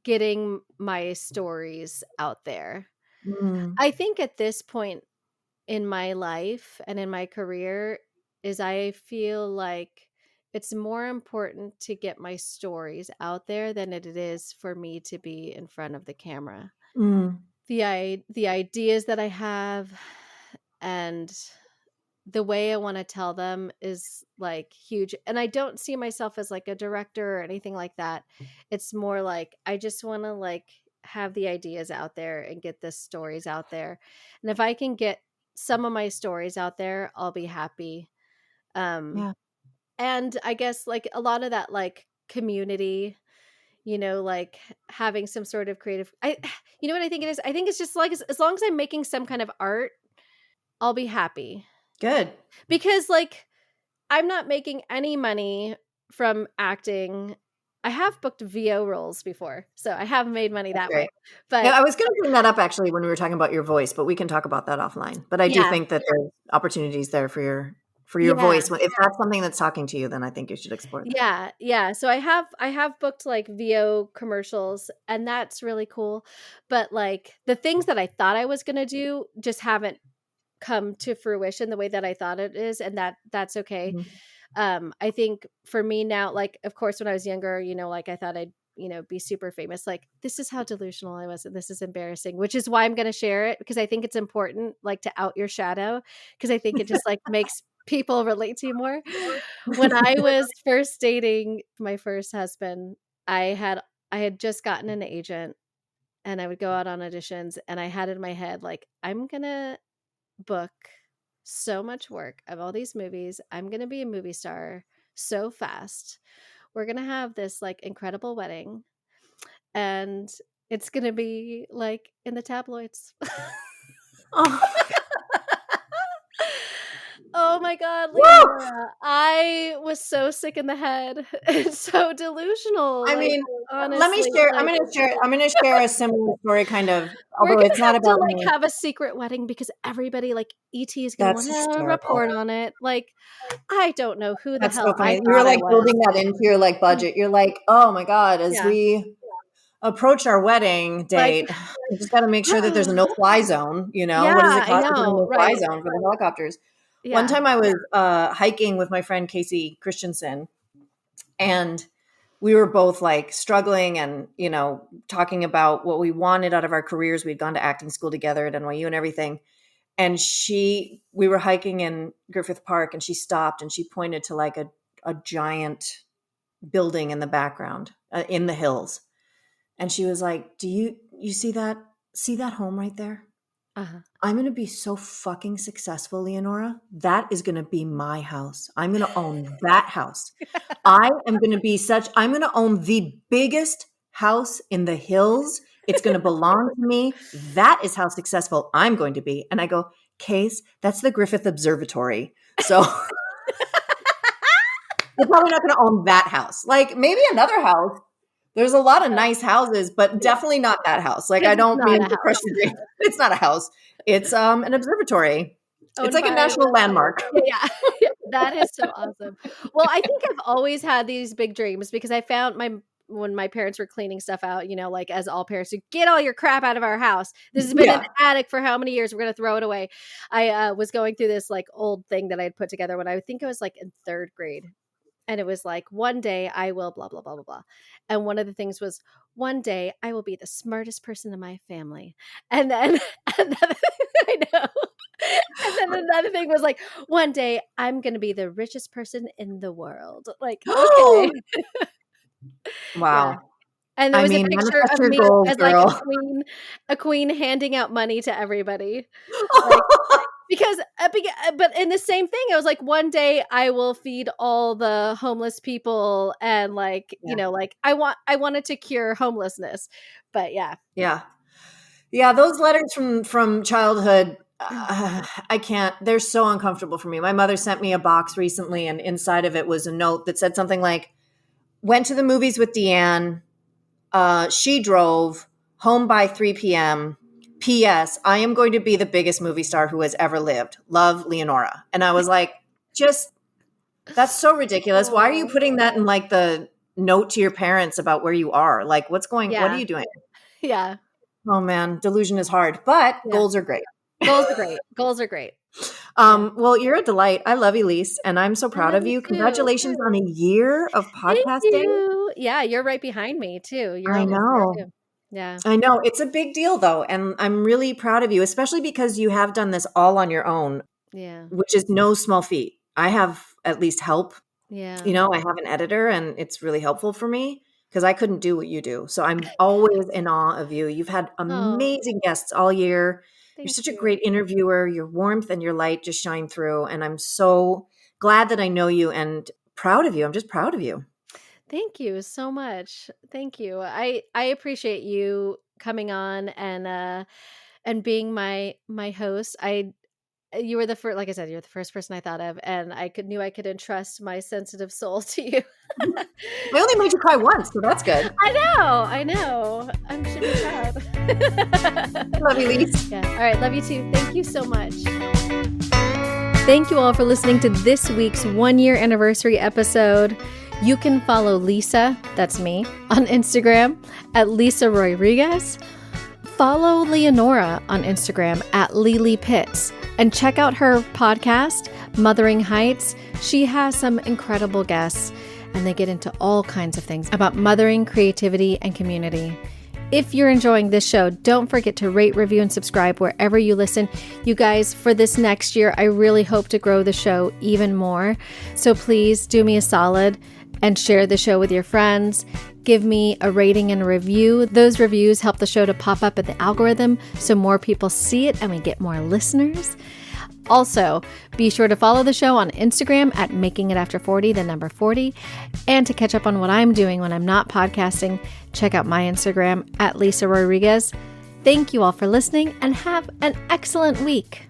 getting my stories out there. Mm, I think at this point in my life and in my career is I feel like it's more important to get my stories out there than it is for me to be in front of the camera. mm, The ideas that I have and the way I want to tell them is like huge. And I don't see myself as like a director or anything like that. It's more like I just want to like have the ideas out there and get the stories out there. And if I can get some of my stories out there, I'll be happy. Um yeah, and I guess like a lot of that like community, like having some sort of creative, I you know what I think it is? I think it's just like as long as I'm making some kind of art, I'll be happy. good. Because like I'm not making any money from acting. I have booked VO roles before, so I have made money That's that way. great. Yeah, But I was going to bring that up actually when we were talking about your voice, but we can talk about that offline. But I do yeah, think that there's opportunities there for your yeah, voice. If that's something that's talking to you, then I think you should explore that. yeah. So I have booked like VO commercials, and that's really cool. But like the things that I thought I was gonna do just haven't come to fruition the way that I thought it is, and that's okay. Mhm. I think for me now, like of course when I was younger, like I thought I'd be super famous. Like this is how delusional I was, and this is embarrassing, which is why I'm going to share it, because I think it's important like to out your shadow, because I think it just like makes people relate to you more. When I was first dating my first husband, I had just gotten an agent, and I would go out on auditions, and I had in my head like I'm going to book so much work of all these movies. I'm going to be a movie star so fast. We're going to have this like incredible wedding, and it's going to be like in the tabloids. Oh, Oh my God, Leonora. I was so sick in the head. It's so delusional. I Like, mean, let me honestly, share. like, I'm gonna share a similar story, kind of. we're Although gonna it's not have to about like me. have a secret wedding because everybody, like, ET is gonna That's want to hysterical. report on it. Like, I don't know who the That's hell so I funny. You were thought I like was. building that into your like budget. You're like, oh my god, as Yeah. we approach our wedding Like, date, we just got to make sure that there's a no-fly zone. yeah, What does it I cost to put a know. no-fly Right. zone for the helicopters? One Yeah. time I was hiking with my friend Casey Christensen, and we were both like struggling and, talking about what we wanted out of our careers. We'd gone to acting school together at NYU and everything. And we were hiking in Griffith Park, and she stopped and she pointed to like a giant building in the background in the hills. And she was like, do you see that home right there? Uh-huh. I'm going to be so fucking successful, Leonora. That is going to be my house. I'm going to own that house. I'm going to own the biggest house in the hills. It's going to belong to me. That is how successful I'm going to be. And I go, Case, that's the Griffith Observatory. So you're probably not going to own that house. Like maybe another house. There's a lot of nice houses, but definitely not that house. Like I don't mean to crush your dream. It's not a house. It's an observatory. It's like a national landmark. Yeah. That is so awesome. Well, I think I've always had these big dreams because I found when my parents were cleaning stuff out, like as all parents do, get all your crap out of our house. This has been an attic for how many years? We're going to throw it away. I was going through this like old thing that I had put together when I think I was like in 3rd grade. And it was like, one day I will blah, blah, blah, blah, blah. And one of the things was, one day I will be the smartest person in my family. And then another, I know. And then another thing was like, one day I'm going to be the richest person in the world. Like, okay. Wow. Yeah. And there was a picture of me goals, as girl. like a queen handing out money to everybody. Like, because, but in the same thing, I was like, one day I will feed all the homeless people, and like, like I wanted to cure homelessness, but yeah. Those letters from childhood, I can't. They're so uncomfortable for me. My mother sent me a box recently, and inside of it was a note that said something like, "Went to the movies with Deanne. She drove home by 3 p.m. P.S. I am going to be the biggest movie star who has ever lived. Love, Leonora." And I was like, that's so ridiculous. Why are you putting that in like the note to your parents about where you are? Like, what are you doing? Yeah. Oh man, delusion is hard, but goals are great. Goals are great. Well, you're a delight. I love you, Lise, and I'm so proud of you. Congratulations on a year of podcasting. Thank you. Yeah, you're right behind me too. I know. Too. Yeah. I know. It's a big deal though, and I'm really proud of you, especially because you have done this all on your own. Yeah. Which is no small feat. I have at least help. Yeah. I have an editor, and it's really helpful for me because I couldn't do what you do. So I'm always in awe of you. You've had amazing guests all year. You're such a great interviewer. Your warmth and your light just shine through. And I'm so glad that I know you and proud of you. I'm just proud of you. Thank you so much. Thank you. I appreciate you coming on and being my host. You were the first, like I said, you're the first person I thought of, and I knew I could entrust my sensitive soul to you. I only made you cry once, so that's good. I know. I should be proud. Love you, Lise. Yeah. All right. Love you too. Thank you so much. Thank you all for listening to this week's 1-year anniversary episode. You can follow Lisa, that's me, on Instagram at Lisa Rodriguez. Follow Leonora on Instagram at Leonora Pitts. And check out her podcast, Mothering Heights. She has some incredible guests, and they get into all kinds of things about mothering, creativity, and community. If you're enjoying this show, don't forget to rate, review, and subscribe wherever you listen. You guys, for this next year, I really hope to grow the show even more. So please do me a solid and share the show with your friends. Give me a rating and a review. Those reviews help the show to pop up in the algorithm so more people see it and we get more listeners. Also, be sure to follow the show on Instagram at makingitafter40, the number 40. And to catch up on what I'm doing when I'm not podcasting, check out my Instagram at Lisa Rodriguez. Thank you all for listening and have an excellent week.